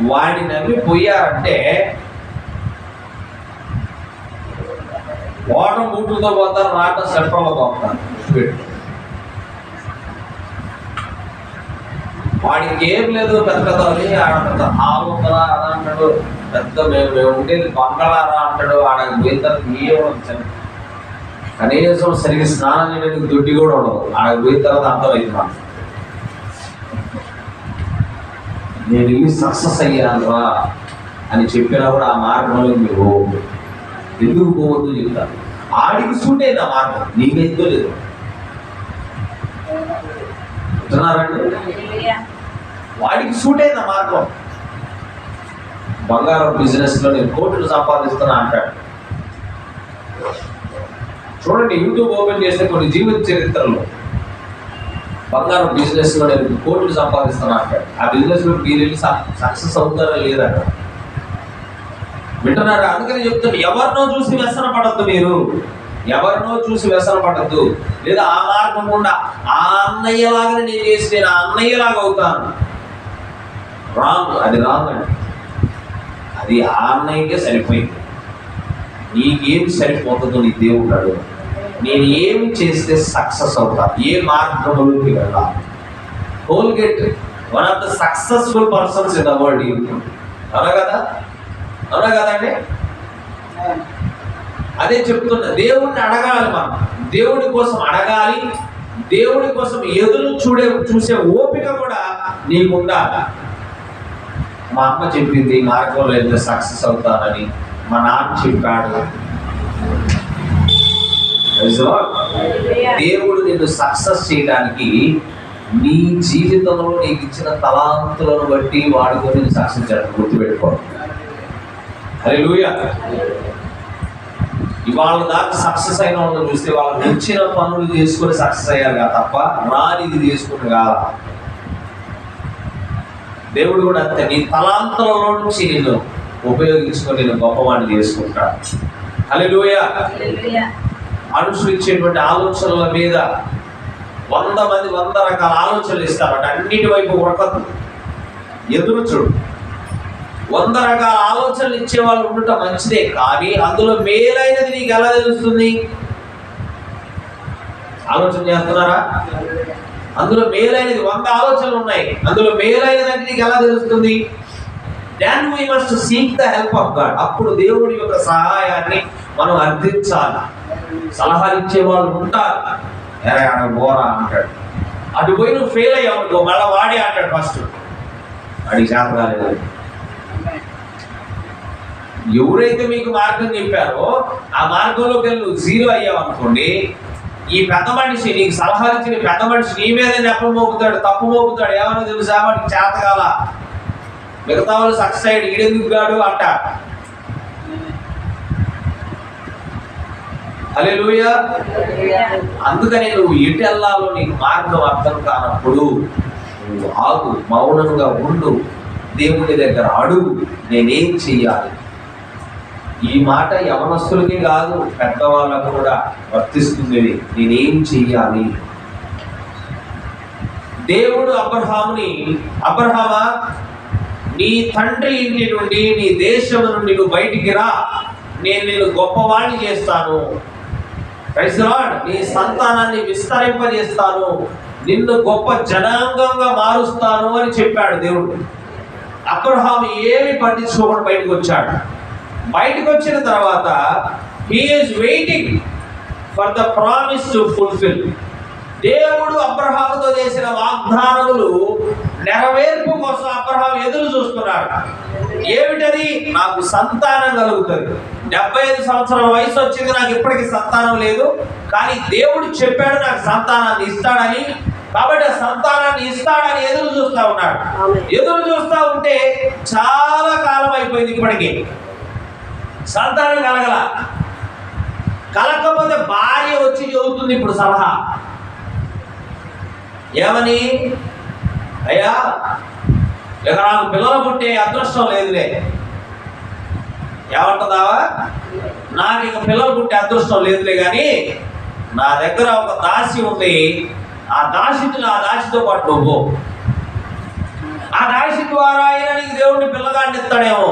వాడిని నమ్మి పోయారంటే ఓటం బూట్లతో పోతారు, రాట సర్పంలో పోతారు. వాడికి ఏం లేదు, పెద్ద పెద్ద హాల్ ఉందా అలా అంటాడు. పెద్ద మేము ఉండేది బంగాళారా అంటాడు. ఆడకి పోయిన తర్వాత ఏమో కనీసం సరిగ్గా స్నానం చేయడానికి దొడ్డి కూడా ఉండదు. ఆడకి పోయిన తర్వాత అర్థమైంది. నేను వెళ్ళి సక్సెస్ అయ్యాను రా అని చెప్పినా కూడా ఆ మార్గంలో మీరు పోవద్దు. ఎందుకు పోవద్దు చెప్తాను. ఆడికి సూట్ అయింది ఆ మార్గం, నీకైతే లేదు. అంటున్నారండి, వాడికి సూట్ అయింది ఆ మార్గం. బంగారం బిజినెస్లో నేను కోట్లు సంపాదిస్తున్నా అంటాడు. చూడండి, యూట్యూబ్ ఓపెన్ చేస్తే కొన్ని జీవిత చరిత్రలో బంగారం బిజినెస్లో నేను కోట్లు సంపాదిస్తున్నా అంటాడు. ఆ బిజినెస్లో మీరు వెళ్ళి సక్సెస్ అవుతారా లేదా? వింటున్నారా? అందుకని చెప్తాను, ఎవరినో చూసి వ్యసన పడద్దు. మీరు ఎవరినో చూసి వ్యసన పడద్దు. లేదా ఆ మార్గం గుండా ఆ అన్నయ్యలాగానే నేను చేసి నేను ఆ అన్నయ్యలాగా అవుతాను. రాంగ్, అది రాంగ్ అండి. అది ఆ అన్నయ్యకే సరిపోయింది. నీకేం సరిపోతుందో నీ దేవుడు అడుగు. నేను ఏం చేస్తే సక్సెస్ అవుతాను, ఏ మార్గంలోకి వెళ్ళాలి. Colgate one of the successful persons in the world. అవునా కదా? అవునా కదండి? అదే చెప్తున్నా, దేవుడిని అడగాలి. మనం దేవుడి కోసం అడగాలి. దేవుడి కోసం ఎదురు చూసే ఓపిక కూడా నీకు ఉండాలి. మా అమ్మ చెప్పింది మార్గంలో వెళ్తే సక్సెస్ అవుతానని, మా నాన్న చెప్పాడు. దేవుడు నిన్ను సక్సెస్ చేయడానికి నీ జీవితంలో నీకు ఇచ్చిన తలాంతులను బట్టి వాడుకొని సక్సెస్ చేయడం గుర్తుపెట్టుకోవాలి. హల్లెలూయా. ఇవాళ దాకా సక్సెస్ అయిన వాళ్ళని చూస్తే వాళ్ళకి వచ్చిన పనులు చేసుకొని సక్సెస్ అయ్యారు తప్ప రానిది చేసుకుని కాదు. దేవుడు కూడా అంతే, నీ తలాంతలలో నుంచి నిన్ను ఉపయోగించుకొని నేను గొప్పవాడిని చేసుకుంటాడు. హల్లెలూయా. అనుసరించేటువంటి ఆలోచనల మీద 100 మంది 100 రకాల ఆలోచనలు ఇస్తారట. అన్నిటి వైపు ఉరకద్దు, ఎదురు చూడు. 100 రకాల ఆలోచనలు ఇచ్చే వాళ్ళు ఉండటం మంచిదే, కానీ అందులో మేలైనది నీకు ఎలా తెలుస్తుంది? ఆలోచన చేస్తున్నారా? అందులో మేలైనది 100 ఆలోచనలు ఉన్నాయి, అందులో మేలైనది నీకు ఎలా తెలుస్తుంది? Then we must seek the help of God. అప్పుడు దేవుడి యొక్క సహాయాన్ని మనం అర్థించాలి. సలహాలు ఇచ్చే వాళ్ళు ఉంటారు. ఎరా బోరా అంటాడు, అటు పోయి నువ్వు ఫెయిల్ అయ్యావు, మళ్ళీ వాడి అంటాడు ఫస్ట్. వాడికి చేత కాలేదు. ఎవరైతే మీకు మార్గం చెప్పారో ఆ మార్గంలోకి వెళ్ళి నువ్వు జీరో అయ్యావు అనుకోండి, ఈ పెద్ద మనిషి నీకు సలహాలు ఇచ్చిన పెద్ద మనిషి నీ మీద నెప్ప మోపుతాడు, తప్పు మోపుతాడు. ఏమన్నా తెలుసా? వాడికి చేత కాల, మిగతా వాళ్ళు సక్సెస్ అయ్యాడు, ఈడెందుకు గాడు అంట. హల్లెలూయా. అందుకని నువ్వు ఎటు వెళ్ళాలో నీకు మార్గం అర్థం కానప్పుడు నువ్వు ఆగు, మౌనంగా ఉండు, దేవుడి దగ్గర అడుగు, నేనేం చెయ్యాలి. ఈ మాట యవనస్తులకే కాదు, పెద్దవాళ్ళకు కూడా వర్తిస్తుంది. నేనేం చెయ్యాలి? దేవుడు అబ్రహామా, నీ తండ్రి ఇంటి నుండి, నీ దేశం నుండి నువ్వు బయటికి రా, నేను నిన్ను గొప్పవాణ్ణి చేస్తాను. Praise the lord. నీ సంతానాన్ని విస్తరింపజేస్తాను, నిన్ను గొప్ప జనాంగంగా మారుస్తాను అని చెప్పాడు దేవుడు. అబ్రహాము ఏమి పట్టించుకోకుండా బయటకు వచ్చాడు. బయటకు వచ్చిన తర్వాత he is waiting for the promise to fulfill. దేవుడు అబ్రహాముతో చేసిన వాగ్దానములు నెరవేర్పు కోసం అబ్రహాము ఎదురు చూస్తున్నాడు. ఏమిటది? నాకు సంతానం కలుగుతుంది. 75 సంవత్సరాల వయసు వచ్చింది, నాకు ఇప్పటికీ సంతానం లేదు, కానీ దేవుడు చెప్పాడు నాకు సంతానాన్ని ఇస్తాడని. కాబట్టి ఆ సంతానాన్ని ఇస్తాడని ఎదురు చూస్తూ ఉన్నాడు. ఎదురు చూస్తూ ఉంటే చాలా కాలం అయిపోయింది, ఇప్పటికీ సంతానం కలగకపోతే భార్య వచ్చి చెబుతుంది ఇప్పుడు సలహా. ఏమని? అయ్యా, ఇక నాకు పిల్లలు పుట్టే అదృష్టం లేదులే. ఏమంటుందావా? నాకు ఇక పిల్లలు పుట్టే అదృష్టం లేదులే, కానీ నా దగ్గర ఒక దాసి ఉంది, ఆ దాసితో పాటు నువ్వు, ఆ దాసి ద్వారా అయినా నీకు దేవుడిని పిల్లగాడిని ఇస్తాడేమో.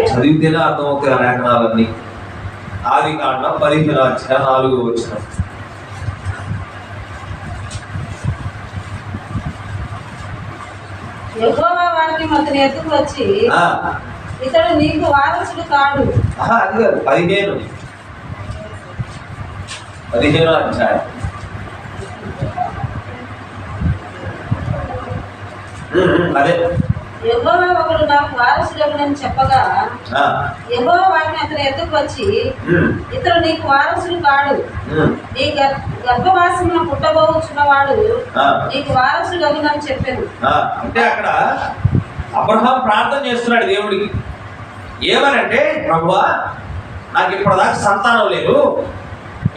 చదివితేనే అర్థమవుతాయి లేఖనాలన్నీ. ఆదికాండం 15:4 యెహోవా వాక్యం అతని ఎద్దుకు వచ్చి, ఇతడు నీకు వారసుడు కాడు. అది కాదు, 15 అధ్యాయం అదే యెహోవా ఒకడు నాకు వారసుడని చెప్పగా యెహోవా వారిని అతని ఎద్దుకు వచ్చి ఇతడు నీకు వారసుడు కాడు, నీ గర్భవాసమున పుట్టబోచున్నవాడు నీకు వారసుడు అగునని చెప్పాను. అంటే అక్కడ అబ్రహాం ప్రార్థన చేస్తున్నాడు దేవుడికి. ఏమనంటే, ప్రభువా నాకు ఇప్పటిదాకా సంతానం లేదు,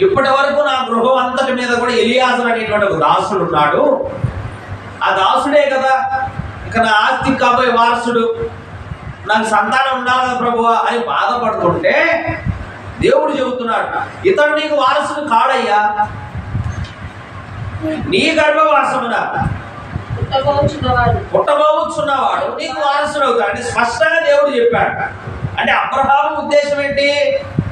ఇప్పటి వరకు నా గృహం అంతటి మీద కూడా ఎలియాజరు అనేటువంటి ఒక దాసుడు ఉన్నాడు, ఆ దాసుడే కదా ఇక నా ఆస్తికి కాబోయే వారసుడు, నాకు సంతానం ఉండాలి కదా ప్రభువా అని బాధపడుతుంటే దేవుడు చెబుతున్నాడు, ఇతడు నీకు వారసుడు కాడయ్యా, నీ గర్భవాసమున పుట్టబోచున్నవాడు నీకు వారసుడు అవుతాడు అని స్పష్టంగా దేవుడు చెప్పాడు. అంటే అబ్రహాము ఉద్దేశం ఏంటి?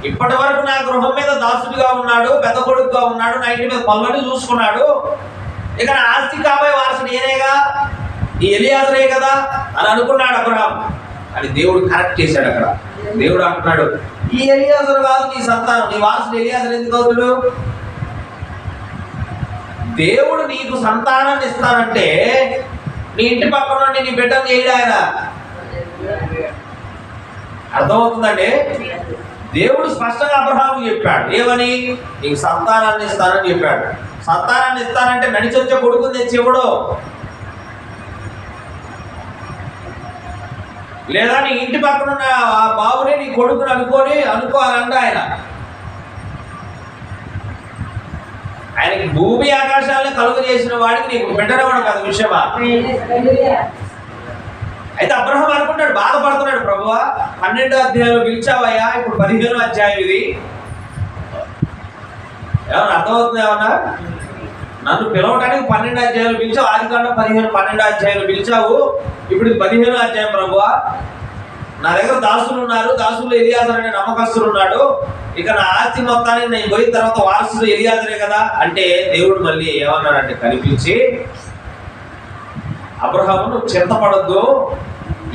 ఇప్పటి వరకు నా గృహం మీద దాసుడిగా ఉన్నాడు, పెద్ద కొడుకుగా ఉన్నాడు, నా ఇంటి మీద పనులను చూసుకున్నాడు, ఇక నా ఆస్తి కాబోయే వారసుడు నేనేగా, ఈ ఎలియాజరే కదా అని అనుకున్నాడు అబ్రహాం. అని దేవుడు కరెక్ట్ చేశాడు. అక్కడ దేవుడు అంటున్నాడు, ఈ ఎలియాజరు కాదు నీ సంతానం, నీ వారసుడు ఎలియాజరు ఎందుకు అవుతాడు? దేవుడు నీకు సంతానాన్ని ఇస్తానంటే నీ ఇంటి పక్కన నుండి నీ బిడ్డను చేయడు ఆయన. అర్థమవుతుందండి? దేవుడు స్పష్టంగా అబ్రహాము చెప్పాడు, ఏమని? నీకు సంతానాన్ని ఇస్తానని చెప్పాడు. సంతానాన్ని ఇస్తానంటే నడిచొచ్చే కొడుకుని తెచ్చి ఇవ్వడు, లేదా నీ ఇంటి పక్కన ఉన్న ఆ బాబుని నీ కొడుకుని అనుకోవాలంట ఆయన. ఆయనకి భూమి ఆకాశాలను కలుగు చేసిన వాడికి నీకు బిడ్డనవ్వడం కాదు విషయమా? అయితే అబ్రహాం అనుకుంటాడు, బాధపడుతున్నాడు, ప్రభువా 12వ అధ్యాయంలో పిలిచావయ్యా, ఇప్పుడు 15వ అధ్యాయం ఇది, ఏమన్నా అర్థమవుతుంది? ఏమన్నా నన్ను పిలవడానికి 12వ అధ్యాయంలో పిలిచావు, ఆదికాండం 12వ అధ్యాయంలో పిలిచావు, ఇప్పుడు 15వ అధ్యాయం ప్రభువా, నా దగ్గర దాసులు ఉన్నారు, దాసులు ఎలియాజరు అనే నమ్మకస్తులు ఉన్నాడు, ఇక నా ఆస్తి మొత్తానికి నేను పోయిన తర్వాత వారసుడు ఎలియాజరే కదా అంటే దేవుడు మళ్ళీ ఏమన్నాడంటే కనిపించి, అబ్రహాము నువ్వు చింతపడద్దు,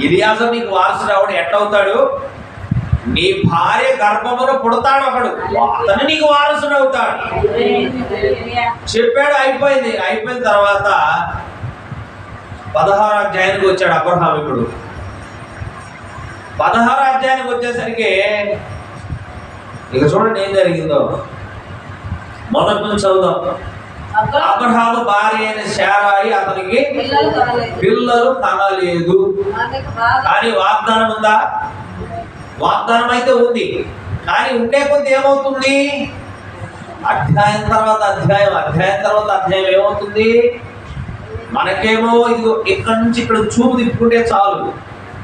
ఎలియాజరు నీకు వారసుడు అవడం ఎట్టవుతాడు? నీ భార్య గర్భమును పుడతాడు ఒకడు, అతను నీకు వారసుడు అవుతాడు చెప్పాడు. అయిపోయింది. అయిపోయిన తర్వాత 16వ అధ్యాయానికి వచ్చాడు అబ్రహాం. ఇప్పుడు 16వ అధ్యాయానికి వచ్చేసరికి ఇక చూడండి ఏం జరిగిందో. మొదటి నుంచి చదువుదాం. అబ్రహాము భార్య అయిన శారాయి అతనికి పిల్లలు కనలేదు. కానీ వాగ్దానం ఉందా? వాగ్దానం అయితే ఉంది. కానీ ఉండే కొద్ది ఏమవుతుంది? అధ్యాయం తర్వాత అధ్యాయం, అధ్యాయం తర్వాత అధ్యాయం ఏమవుతుంది? మనకేమో ఇదిగో ఇక్కడి నుంచి ఇక్కడ చూపు తిప్పుకుంటే చాలు,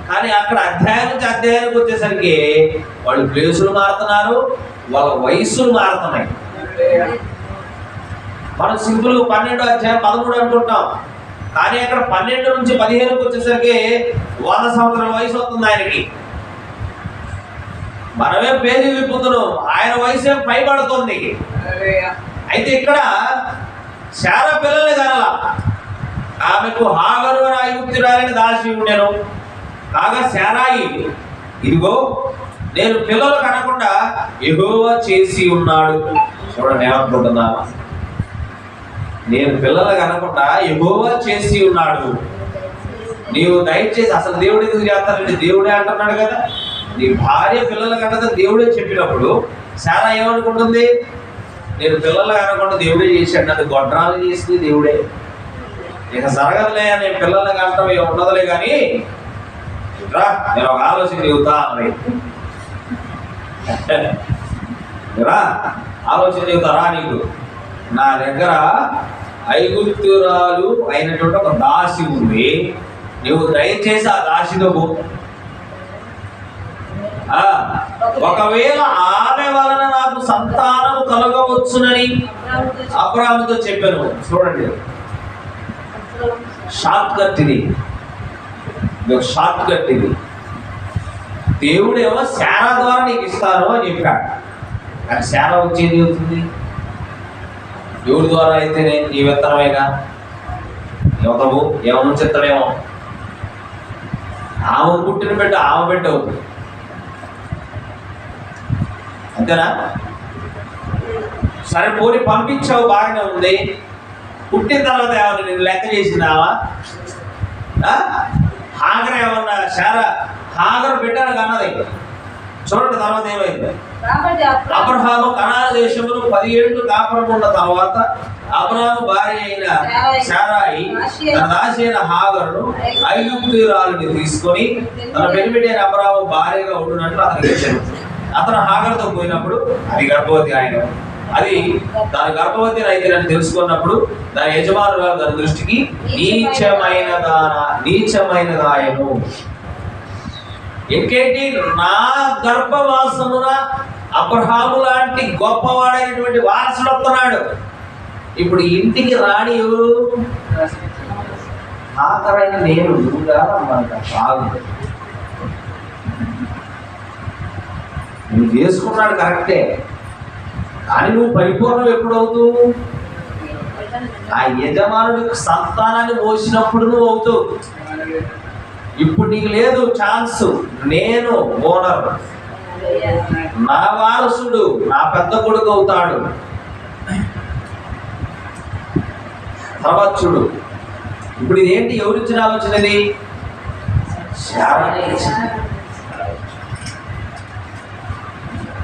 కానీ అక్కడ అధ్యాయం నుంచి అధ్యాయానికి వచ్చేసరికి వాళ్ళు ప్లేసులు మారుతున్నారు, వాళ్ళ వయస్సులు మారుతున్నాయి. మనం సింపుల్ 12వ అధ్యాయం 13 అనుకుంటాం, కానీ అక్కడ 12 నుంచి 15కి వచ్చేసరికి 100 సంవత్సరాల వయసు వస్తుంది ఆయనకి. మనమే పేరు విప్పుతున్నాం, ఆయన వయసు ఏం పైబడుతుంది. అయితే ఇక్కడ శారా పిల్లల్ని కనాల, ఆమెకు హాగరు అని ఐగుప్తురాలని దాసి ఉండెను. కాగా శారాయి, ఇదిగో నేను పిల్లలు కనకుండా యెహోవా చేసి ఉన్నాడు. చూడండి ఏమనుకుంటున్నా, నేను పిల్లలు కనకుండా యెహోవా చేసి ఉన్నాడు. నీవు దయచేసి, అసలు దేవుడు ఎందుకు చేస్తానంటే దేవుడే అంటున్నాడు కదా, నీ భార్య పిల్లలు కన్నదని దేవుడే చెప్పినప్పుడు శారా ఏమనుకుంటుంది? నేను పిల్లలు కనకుండా దేవుడే చేశాడు, నన్ను గొడ్రాలు చేసింది దేవుడే, ఇక జరగదులే, నేను పిల్లల్ని కనటం ఉండదులే, కానీ రా నేను ఒక ఆలోచన చెబుతా అని రా ఆలోచన చెబుతారా నీకు. నా దగ్గర ఐగుప్తురాలు అయినటువంటి ఒక దాసి ఉంది, నువ్వు దయచేసి ఆ దాసితో ఒకవేళ ఆమె వలన నాకు సంతానం కలగవచ్చునని అబ్రాహాముతో చెప్పాను. చూడండి షార్ట్ కట్ ఇది, షార్ట్ కట్ ఇది. దేవుడేమో శారా ద్వారా నీకు ఇస్తాను అని చెప్పాడు, కానీ శారా వచ్చేది అవుతుంది దేవుడి ద్వారా అయితే నేను నీ విత్తనమేగా, యువతము ఏమను చిత్తమేమో, ఆమె పుట్టిన బిడ్డ ఆమె బిడ్డ అవుతుంది, అంతేనా? సరే పోని పంపించావు, బాగానే ఉంది, పుట్టిన తర్వాత ఏమన్నా నేను లెక్క చేసినావా? హాగర్ ఏమన్నా హాగర్ బిడ్డను కన్నది. చూడండి తర్వాత ఏమైంది. అబ్రహాము కనాను దేశంలో 10 ఏళ్ళు కాపురం ఉన్న తర్వాత అబ్రహాము భార్య అయిన శారాయి తన దాసి అయిన హాగరును ఐగుప్తీయురాలిని తీసుకొని తన పెనిమిటి అబ్రహాము భార్యగా ఉండునట్లు అతనికి ఇచ్చాడు. అతను హాగరుతో పోయినప్పుడు అది గర్భవతి ఆయన, అది దాని గర్భవతి అయితేనని తెలుసుకున్నప్పుడు దాని యజమానురాలు దాని దృష్టికి నీచమైనదాయను. ఇంకేంటి, నా గర్భవాసమున అబ్రహాము లాంటి గొప్పవాడైనటువంటి వారసుడు వస్తున్నాడు. ఇప్పుడు ఇంటికి రాని ఎవరు? ఆఖరైన నేను కాదు. నువ్వు చేసుకున్నాడు కరెక్టే, కానీ నువ్వు పరిపూర్ణం ఎప్పుడవుతావు? ఆ యజమానుడికి సంతానాన్ని మోసినప్పుడు నువ్వు అవుతావు. ఇప్పుడు నీకు లేదు ఛాన్స్. నేను ఓనర్, నా వారసుడు, నా పెద్ద కొడుకు అవుతాడు. తర్వాత చూడు, ఇప్పుడు ఇదేంటి, ఎవరిచ్చిన ఆలోచన ఇది?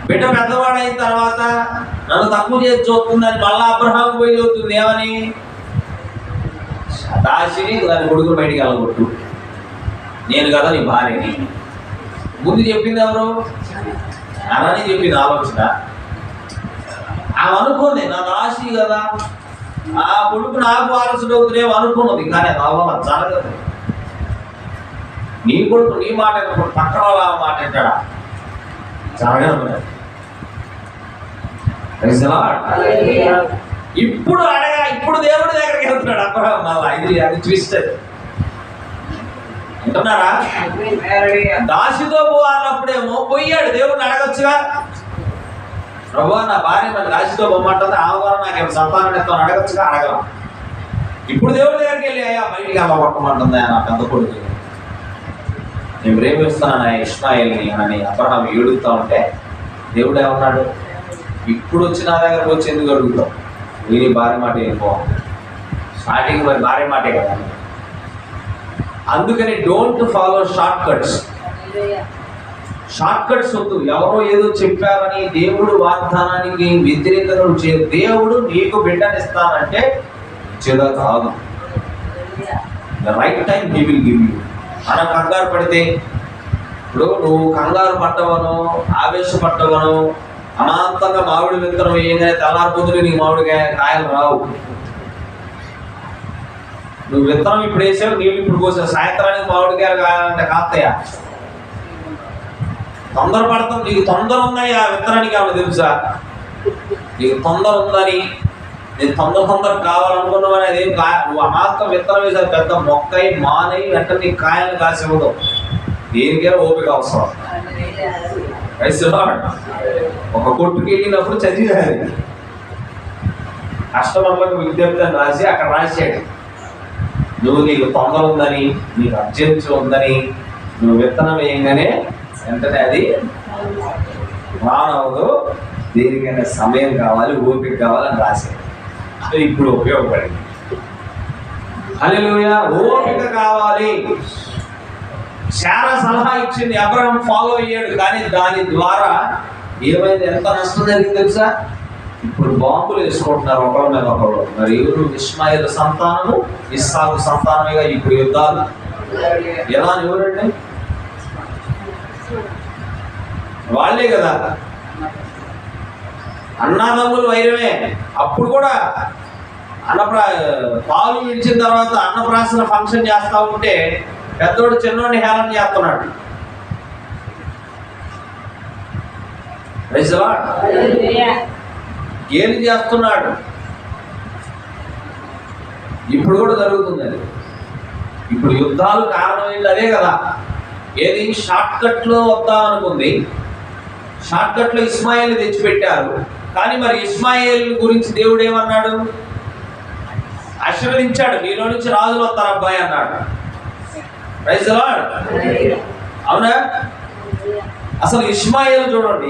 బిడ్డ పెద్దవాడైన తర్వాత నన్ను తక్కువ చేసి చూస్తుందని మళ్ళా అబ్రహాం పోయి చదువుతుంది. ఏమని? దాసిని దాని కొడుకుని బయటికి వెళ్ళగొట్టు, నేను కదా నీ భార్యని. ముందు చెప్పింది ఎవరు? అనని చెప్పింది ఆలోచన. ఆమె అనుకుంది నా దాసి కదా, ఆ కొడుకు నాకు వారసుడు అవుతుందేమో అనుకున్నది, కానీ అది అవ్వాలి, జరగదు. నీ కొడుకు నీ మాట పక్కన వాళ్ళ మాట అంటాడా? జరగదు. ఇప్పుడు దేవుడి దగ్గరికి వెళ్తున్నాడు అబ్రహాం. మళ్ళీ అది ట్విస్ట్. అంటున్నారా? దాసితో పోవాలన్నప్పుడేమో పోయాడు, దేవుడిని అడగొచ్చుగా, ప్రభు నా భార్య మన దాసితో పోమంటుంది, ఆమె ద్వారా నాకు సంతానం ఎత్తాను అడగొచ్చుగా, అడగల. ఇప్పుడు దేవుడి దగ్గరికి వెళ్ళి అయ్యా బయటికి అలా కొట్టమంటుంది నా పెద్ద కొడుకు, నేను ప్రేమిస్తున్నాను ఇష్మాయిల్ని అని అబ్రహాం ఏడుగుతా ఉంటే దేవుడు ఏమన్నాడు? ఇప్పుడు వచ్చి నా దగ్గరకు వచ్చి ఎందుకు అడుగుతావు? నీ భార్య మాట వెళ్ళిపోవాలి. స్టార్టింగ్ మరి భార్య మాటే కదా. అందుకని don't follow short cuts. Short cuts వద్దు. ఎవరో ఏదో చెప్పారని దేవుడు వాగ్దానానికి వ్యతిరేకంగా దేవుడు నీకు బిడ్డనిస్తానంటే చెద కాదు. The right time he will give you. మనం కంగారు పడితే, ఇప్పుడు నువ్వు కంగారు పట్టవను, ఆవేశపట్టవను, అమాంతంగా మామిడి విత్తనం వేయగానే తెల్లారిపోతుంది నీకు మామిడి కాయలు రావు. నువ్వు విత్తనం ఇప్పుడు వేసావు, నీళ్ళు ఇప్పుడు పోసావు, సాయంత్రానికి మామిడికాయలు కాయాలంటే కాస్తాయా? తొందర పడతాం. నీకు తొందర ఉందని ఆ విత్తనానికి ఏమన్నా తెలుసా? నీకు తొందర ఉందని, నేను తొందర కావాలనుకున్నావు అనేది ఏం నువ్వు అమాంతం విత్తనం వేసావు, పెద్ద మొక్కై మానై వెంటనే నీకు కాయలు కాసి ఇవ్వదు. దేనికైనా ఓపిక అవసరం. ఒక కొట్టుకి వెళ్ళినప్పుడు చదివారు, కస్టమర్లకు విజ్ఞప్తి అని రాసి అక్కడ రాశాడు, నువ్వు నీకు తొందర ఉందని, నీకు అర్జెన్సీ ఉందని నువ్వు విత్తనం వేయగానే వెంటనే అది రానవదు, దేనికైనా సమయం కావాలి, ఓపిక కావాలని రాశాడు. ఇప్పుడు ఉపయోగపడింది. హల్లెలూయా. ఓపిక కావాలి. శారా సలహా ఇచ్చింది, అబ్రహాం ఫాలో అయ్యాడు, కానీ దాని ద్వారా ఏమైంది? ఎంత నష్టం జరిగింది తెలుసా? ఇప్పుడు బాంబులు వేసుకుంటున్నారు ఒకరి మీద ఒకరు. మరి ఎవరు? ఇష్మాయిల్ సంతానము, ఇస్సాకు సంతానమేగా. ఇప్పుడు యుద్ధాలు ఎలా? ఎవరండి? వాళ్ళే కదా. అన్నదమ్ములు వైరమే. అప్పుడు కూడా పాలు విడిచిన తర్వాత అన్నప్రాసన ఫంక్షన్ చేస్తా ఉంటే పెద్దోడు చిన్నోడిని హేళన చేస్తున్నాడు. గేలి చేస్తున్నాడు. ఇప్పుడు కూడా జరుగుతుంది అది. ఇప్పుడు యుద్ధాలు కారణమైంది అదే కదా. ఏది? షార్ట్ కట్ లో వద్దాం అనుకుంది, షార్ట్ కట్ లో ఇస్మాయిల్ తెచ్చిపెట్టారు. కానీ మరి ఇస్మాయిల్ గురించి దేవుడు ఏమన్నాడు? ఆశీర్వదించాడు, నీలో నుంచి రాజులు వస్తారు అబ్బాయి అన్నాడు. Praise the lord. అవునా? అసలు ఇష్మాయేలు చూడండి,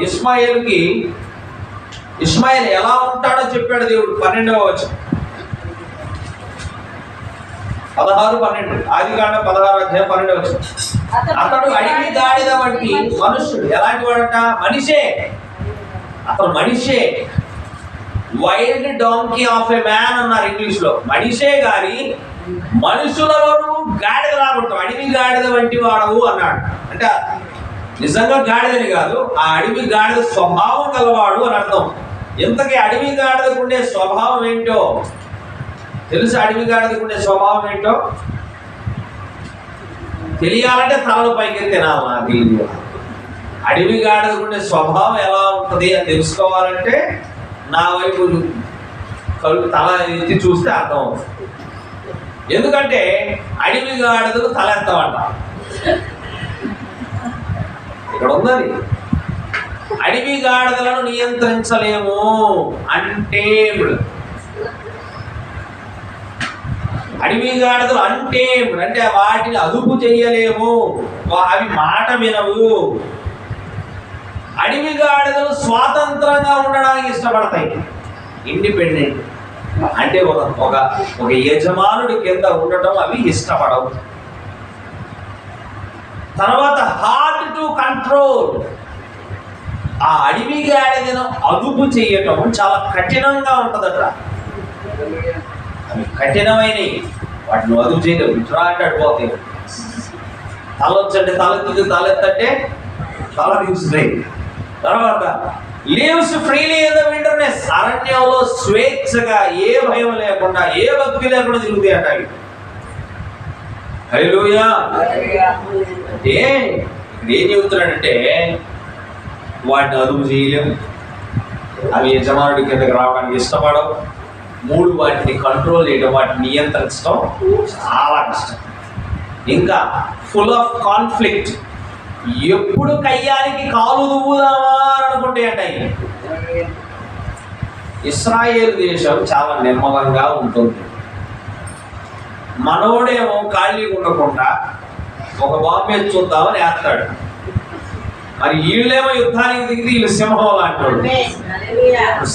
ఇష్మాయేల్ ఎలా ఉంటాడో చెప్పాడు దేవుడు 12వ వచనం. 16-12 ఆదికాండం 16-12 అతడు అడవి గాడిద వంటి మనుషుడు. ఎలాంటి వాడట? మనిషే. అతను మనిషే. Wild donkey of a man అన్నారు ఇంగ్లీష్ లో. మనిషే గాని మనుషులలోనూ గాడిద లాగుంటాం. అడవి గాడిద వంటి వాడవు అన్నాడు. అంటే నిజంగా గాడిదని కాదు, ఆ అడవి గాడిద స్వభావం గలవాడు అని అర్థం. ఇంతకీ అడవి గాడిదకు ఉండే స్వభావం ఏంటో తెలుసు? అడవి గాడిదకు ఉండే స్వభావం ఏంటో తెలియాలంటే తలలు పైకి తినాలి. నాకు అడవి గాడిదకు ఉండే స్వభావం ఎలా ఉంటుంది అని తెలుసుకోవాలంటే నా వైపు తల ఎత్తి చూస్తే అర్థం అవుతుంది. ఎందుకంటే అడవి గాడిదలు తల ఎత్తమంట. ఇక్కడ ఉన్నది, అడవి గాడిదలను నియంత్రించలేము అంటే, అడవి గాడిదలు అంటే వాటిని అదుపు చెయ్యలేము, అవి మాట వినవు. అడవి గాడిదలు స్వాతంత్రంగా ఉండడానికి ఇష్టపడతాయి. ఇండిపెండెంట్ అంటే ఒక యజమానుడి కింద ఉండటం అవి ఇష్టపడవు. తర్వాత హార్డ్ టు కంట్రోల్. ఆ అడవి గాడిదను అదుపు చేయటం చాలా కఠినంగా ఉంటుందట. అవి కఠినమైనవి, వాటిని అదుపు చేయటం విట్రాట్ అడిపోతాయి. తలొచ్చంటే తలెత్తుంది, తలెత్తంటే తల దించుతాయి. తర్వాత leaves freely in the wilderness. అరణ్యంలో స్వేచ్ఛగా ఏ భయం లేకుండా, ఏ భక్తి లేకుండా తిరుగుతాయి అంట అవి. హల్లెలూయా. అంటే ఏం చెబుతున్నాడంటే వాటిని అదుపు చేయలేము, అవి యజమానుడి కిందకి రావడానికి ఇష్టపడవు. 3 వాటిని కంట్రోల్ చేయడం, వాటిని నియంత్రించడం చాలా కష్టం. ఇంకా ఫుల్ ఆఫ్ కాన్ఫ్లిక్ట్. ఎప్పుడు కయ్యానికి కాలు దువ్వుదామా అని అనుకుంటే అంట. ఇశ్రాయేలు దేశం చాలా నిర్మలంగా ఉంటుంది. మనోడేమో ఖాళీ ఉండకుండా ఒక బాంబే చూద్దామని వేస్తాడు. మరి వీళ్ళేమో యుద్ధానికి దిగితే వీళ్ళు సింహం లాంటి వాళ్ళు.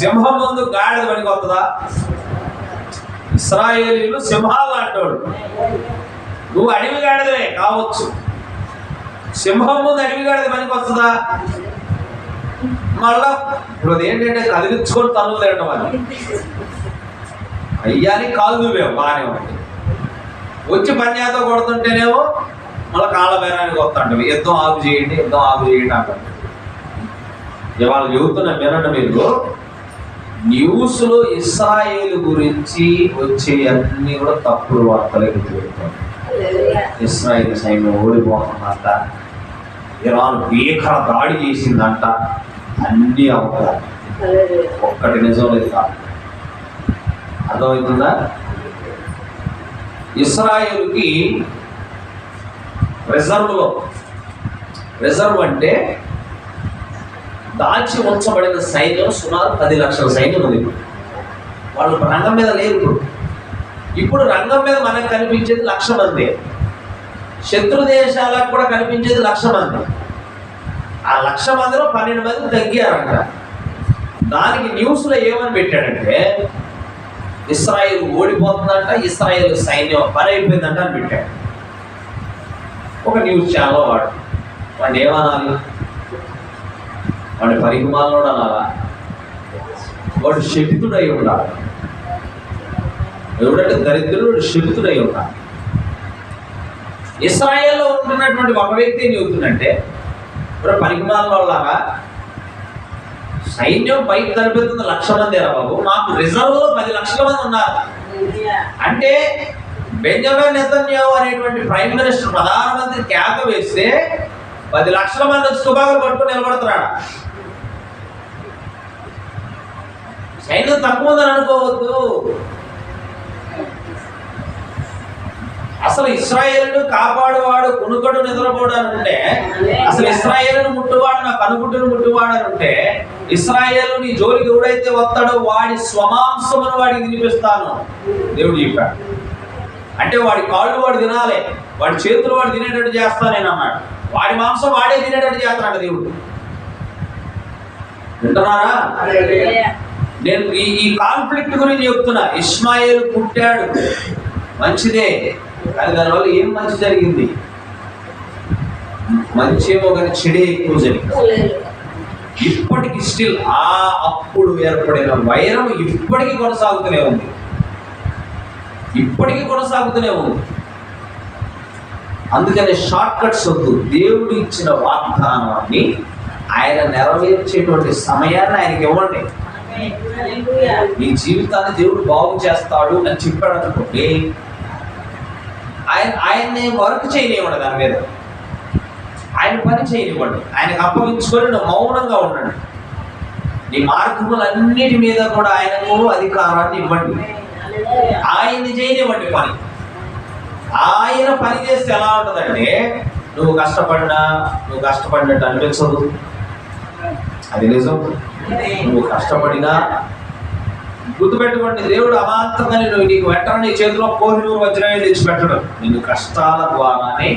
సింహం ముందు గాడిద పనికి వస్తుందా? ఇశ్రాయేలీలు సింహాలు లాంటి వాళ్ళు. నువ్వు అడవి గాడిదవే కావచ్చు, సింహం ముందు అడవి గాడిద పనికి వస్తుందా? మళ్ళా ఇప్పుడు అదేంటంటే కదిలించుకొని తనులు తినటం అని. అయ్యాని కాలు నువ్వేమో బాగానే ఉంది, వచ్చి పన్యాతో కొడుతుంటేనేమో మళ్ళీ కాళ్ళ బేరానికి వస్తాంటవి. యుద్ధం ఆపు చేయండి, యుద్ధం ఆపు చేయండి అంటారు. ఇవాళ చెబుతున్నా వినండి మీరు. న్యూస్లో ఇశ్రాయేలు గురించి వచ్చే అన్ని కూడా తప్పుడు వార్తలే చెబుతారు. ఇశ్రాయేల్ సైన్యం ఓడిపోతుందంట, ఇరాన్ భీకర దాడి చేసిందంట, అన్నీ అవుతాయి. ఒక్కటి నిజం లేదు కాదు. అర్థమవుతుందా? ఇశ్రాయేలుకి రిజర్వ్ అంటే దాచి ఉంచబడిన సైన్యం సుమారు 10 లక్షల సైన్యం ఉంది. వాళ్ళు రంగం మీద లేరు. ఇప్పుడు రంగం మీద మనకు కనిపించేది 1,00,000 మంది, శత్రు దేశాలకు కూడా కనిపించేది 1,00,000 మంది. ఆ 1,00,000 మందిలో 12 మంది తగ్గారంట. దానికి న్యూస్లో ఏమని పెట్టాడంటే ఇశ్రాయేల్ ఓడిపోతుందంట, ఇశ్రాయేల్ సైన్యం పని అయిపోయిందంట అని పెట్టాడు. ఒక న్యూస్ ఛానల్ వాడిని ఏమనాలి? వాడి పరిమాణంలో అనాలా? వాడు శపితుడై ఉండాలి. ఎవడంటే దరిద్రుడు శపితుడై ఉండాలి. ఇశ్రాయేల్లో ఉంటున్నటువంటి ఒక వ్యక్తి ఏం చెబుతుందంటే ఇప్పుడు పరిమాణంలో లాగా సైన్యం పైకి కనిపిస్తుంది 1,00,000 మంది రా బాబు, మాకు రిజర్వ్లో 10 లక్షల మంది ఉన్నారు అంటే బెంజమిన్ నెతన్యాహు అనేటువంటి ప్రైమ్ మినిస్టర్ ప్రధానమంత్రి కేక వేస్తే 10 లక్షల మంది వచ్చి తుపాకులు పట్టుకుని నిలబడుతున్నాడు. సైన్యం తక్కువ ఉందని అనుకోవద్దు. అసలు ఇశ్రాయేలును కాపాడువాడు కునుకడు నిద్రపోడు అని ఉంటే, అసలు ఇశ్రాయేలును ముట్టువాడు నా కనుగుడ్డును ముట్టువాడు అని ఉంటే, ఇశ్రాయేలు నీ జోలికి ఎవడైతే వస్తాడో వాడి స్వమాంసమును వాడికి తినిపిస్తాను దేవుడు చెప్పాడు. అంటే వాడి కాళ్ళు వాడు తినాలి, వాడి చేతులు వాడు తినేటట్టు చేస్తానేను అన్నాడు. వాడి మాంసం వాడే తినేటట్టు చేస్తాడు దేవుడు. వింటున్నారా? నేను ఈ కాన్ఫ్లిక్ట్ గురించి చెప్తున్నా. ఇష్మాయేలు పుట్టాడు, మంచిదే. కానీ దానివల్ల ఏం మంచి జరిగింది? మంచి ఏమో కానీ చెడే ఎక్కువ జరిగింది. ఇప్పటికి స్టిల్ అప్పుడు ఏర్పడిన వైరం ఇప్పటికీ కొనసాగుతూనే ఉంది. అందుకని షార్ట్ కట్స్ వద్దు. దేవుడు ఇచ్చిన వాగ్దానాన్ని ఆయన నెరవేర్చేటువంటి సమయాన్ని ఆయనకి ఇవ్వండి. నీ జీవితాన్ని దేవుడు బాగు చేస్తాడు అని చెప్పాడు అనుకోండి, ఆయన్ని వర్క్ చేయనివ్వండి, దాని మీద ఆయన పని చేయనివ్వండి. ఆయనకు అప్పగించుకొని నువ్వు మౌనంగా ఉండండి. నీ మార్గములన్నిటి మీద కూడా ఆయనకు అధికారాన్ని ఇవ్వండి. ఆయన్ని చేయనివ్వండి పని. ఆయన పని చేస్తే ఎలా ఉంటుందంటే, నువ్వు కష్టపడినట్టు అనిపించదు. అది నిజం. నువ్వు కష్టపడినా గుర్తుపెట్టుకోండి, దేవుడు అమాంతంగా నీకు వెంటనే నీ చేతిలో కోహినూరు వజ్రాన్ని తెచ్చిపెట్టడం. నిన్ను కష్టాల ద్వారానే,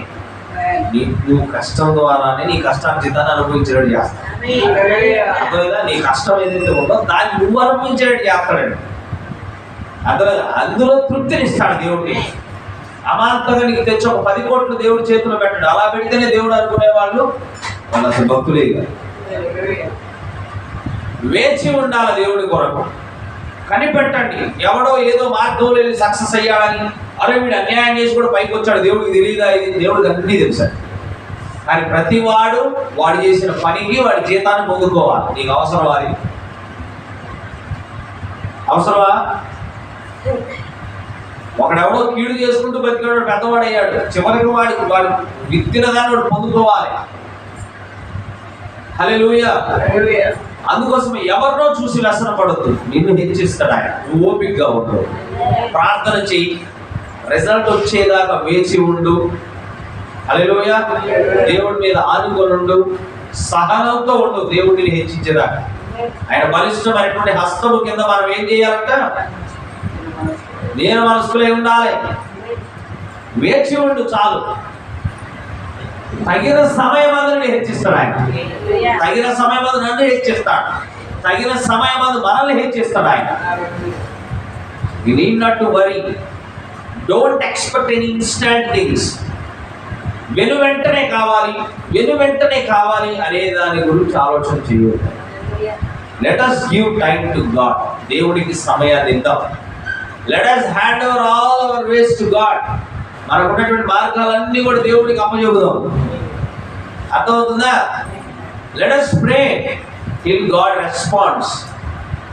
నువ్వు కష్టం ద్వారానే నీ కష్టార్జితాన్ని అనుభవించేటట్టు చేస్తాడు. అర్థమైందా? నీ కష్టం ఏదైతే ఉందో దాన్ని నువ్వు అనుభవించేటట్టు చేస్తాడండి. అర్థమైందా? అందులో తృప్తినిస్తాడు దేవుడిని. అమాంతంగా నీకు తెచ్చి ఒక 10 కోట్లు దేవుడి చేతిలో పెట్టాడు. అలా పెడితేనే దేవుడు అనుకునే వాళ్ళు అసలు భక్తులే కాదు. వేచి ఉండాలి దేవుడి కొరకు. కనిపెట్టండి. ఎవడో ఏదో మార్గంలో వెళ్ళి సక్సెస్ అయ్యాడని, అరే వీడు అన్యాయం చేసి కూడా పైకి వచ్చాడు, దేవుడికి తెలియదా? ఇది దేవుడికి అన్నీ తెలుసాడు. కానీ ప్రతి వాడు చేసిన పనికి వాడి జీతాన్ని పొందుకోవాలి. నీకు అవసరమా? అది అవసరమా? ఒకడెవడో కీడు చేసుకుంటూ బతికాడు, పెద్దవాడు అయ్యాడు, చివరికి వాడు విత్తిన దాన్ని వాడు పొందుకోవాలి. హల్లెలూయా. అందుకోసం ఎవరినో చూసి వ్యసన పడద్దు. నిన్ను హెచ్చిస్తాడు ఆయన. నువ్వు ఓపికగా ఉండు, ప్రార్థన చెయ్యి, రిజల్ట్ వచ్చేదాకా వేచి ఉండు. హల్లెలూయా. దేవుడి మీద ఆనుకొని ఉండు, సహనంతో ఉండు దేవుడిని హెచ్చించేదాకా. ఆయన బలిష్టమైనటువంటి హస్తము కింద మనం ఏం చేయాలంట? నేను మనసుకులే ఉండాలి. వేచి ఉండు చాలు. తగిన సమయం అందరిని హెచ్చిస్తాడు ఆయన. తగిన సమయం అందు నన్ను హెచ్చిస్తాడు. తగిన సమయం అందు మనల్ని హెచ్చిస్తాడు ఆయన. You need not to worry. Don't expect any instant things. వెను వెంటనే కావాలి అనే దాని గురించి ఆలోచన చేయవద్దు. Let us give time to God. దేవుడికి సమయాన్ని ఇద్దాం. Let us hand over all our ways to God. మనకు ఉన్నటువంటి మార్గాలన్నీ కూడా దేవుడికి అప్పచెబుదాం. అర్థమవుతుందా? Let us pray till God responds.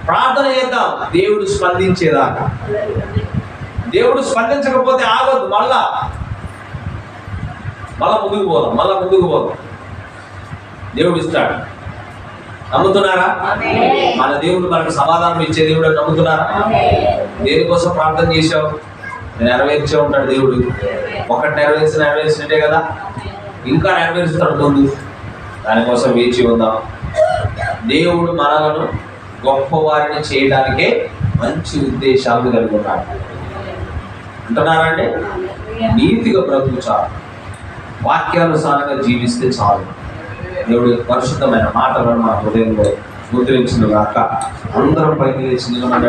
ప్రార్థన చేద్దాం దేవుడు స్పందించేదాకా. దేవుడు స్పందించకపోతే ఆగొద్దు. మళ్ళా ముందుకు పోదాం. దేవుడు ఇస్తాడు. నమ్ముతున్నారా? మన దేవుడు మనకు సమాధానం ఇచ్చే దేవుడు అని నమ్ముతున్నారా? దేనికోసం ప్రార్థన చేశావు? నెరవేర్చే ఉంటాడు దేవుడు. ఒకటి నెరవేర్చినట్టే కదా, ఇంకా నెరవేరుస్తాడు ముందు. దానికోసం వేచి ఉందాం. దేవుడు మనలను గొప్పవారిని చేయడానికే మంచి ఉద్దేశాలు కలిగి ఉన్నాడు. అంటున్నారండి? నీతిగా బ్రతుకు చాలు, వాక్యానుసారంగా జీవిస్తే చాలు. దేవుడి పరిశుద్ధమైన మాటలను మన హృదయంలో ముద్రించిన గాక. అందరం పైకి లేచి నిలబడి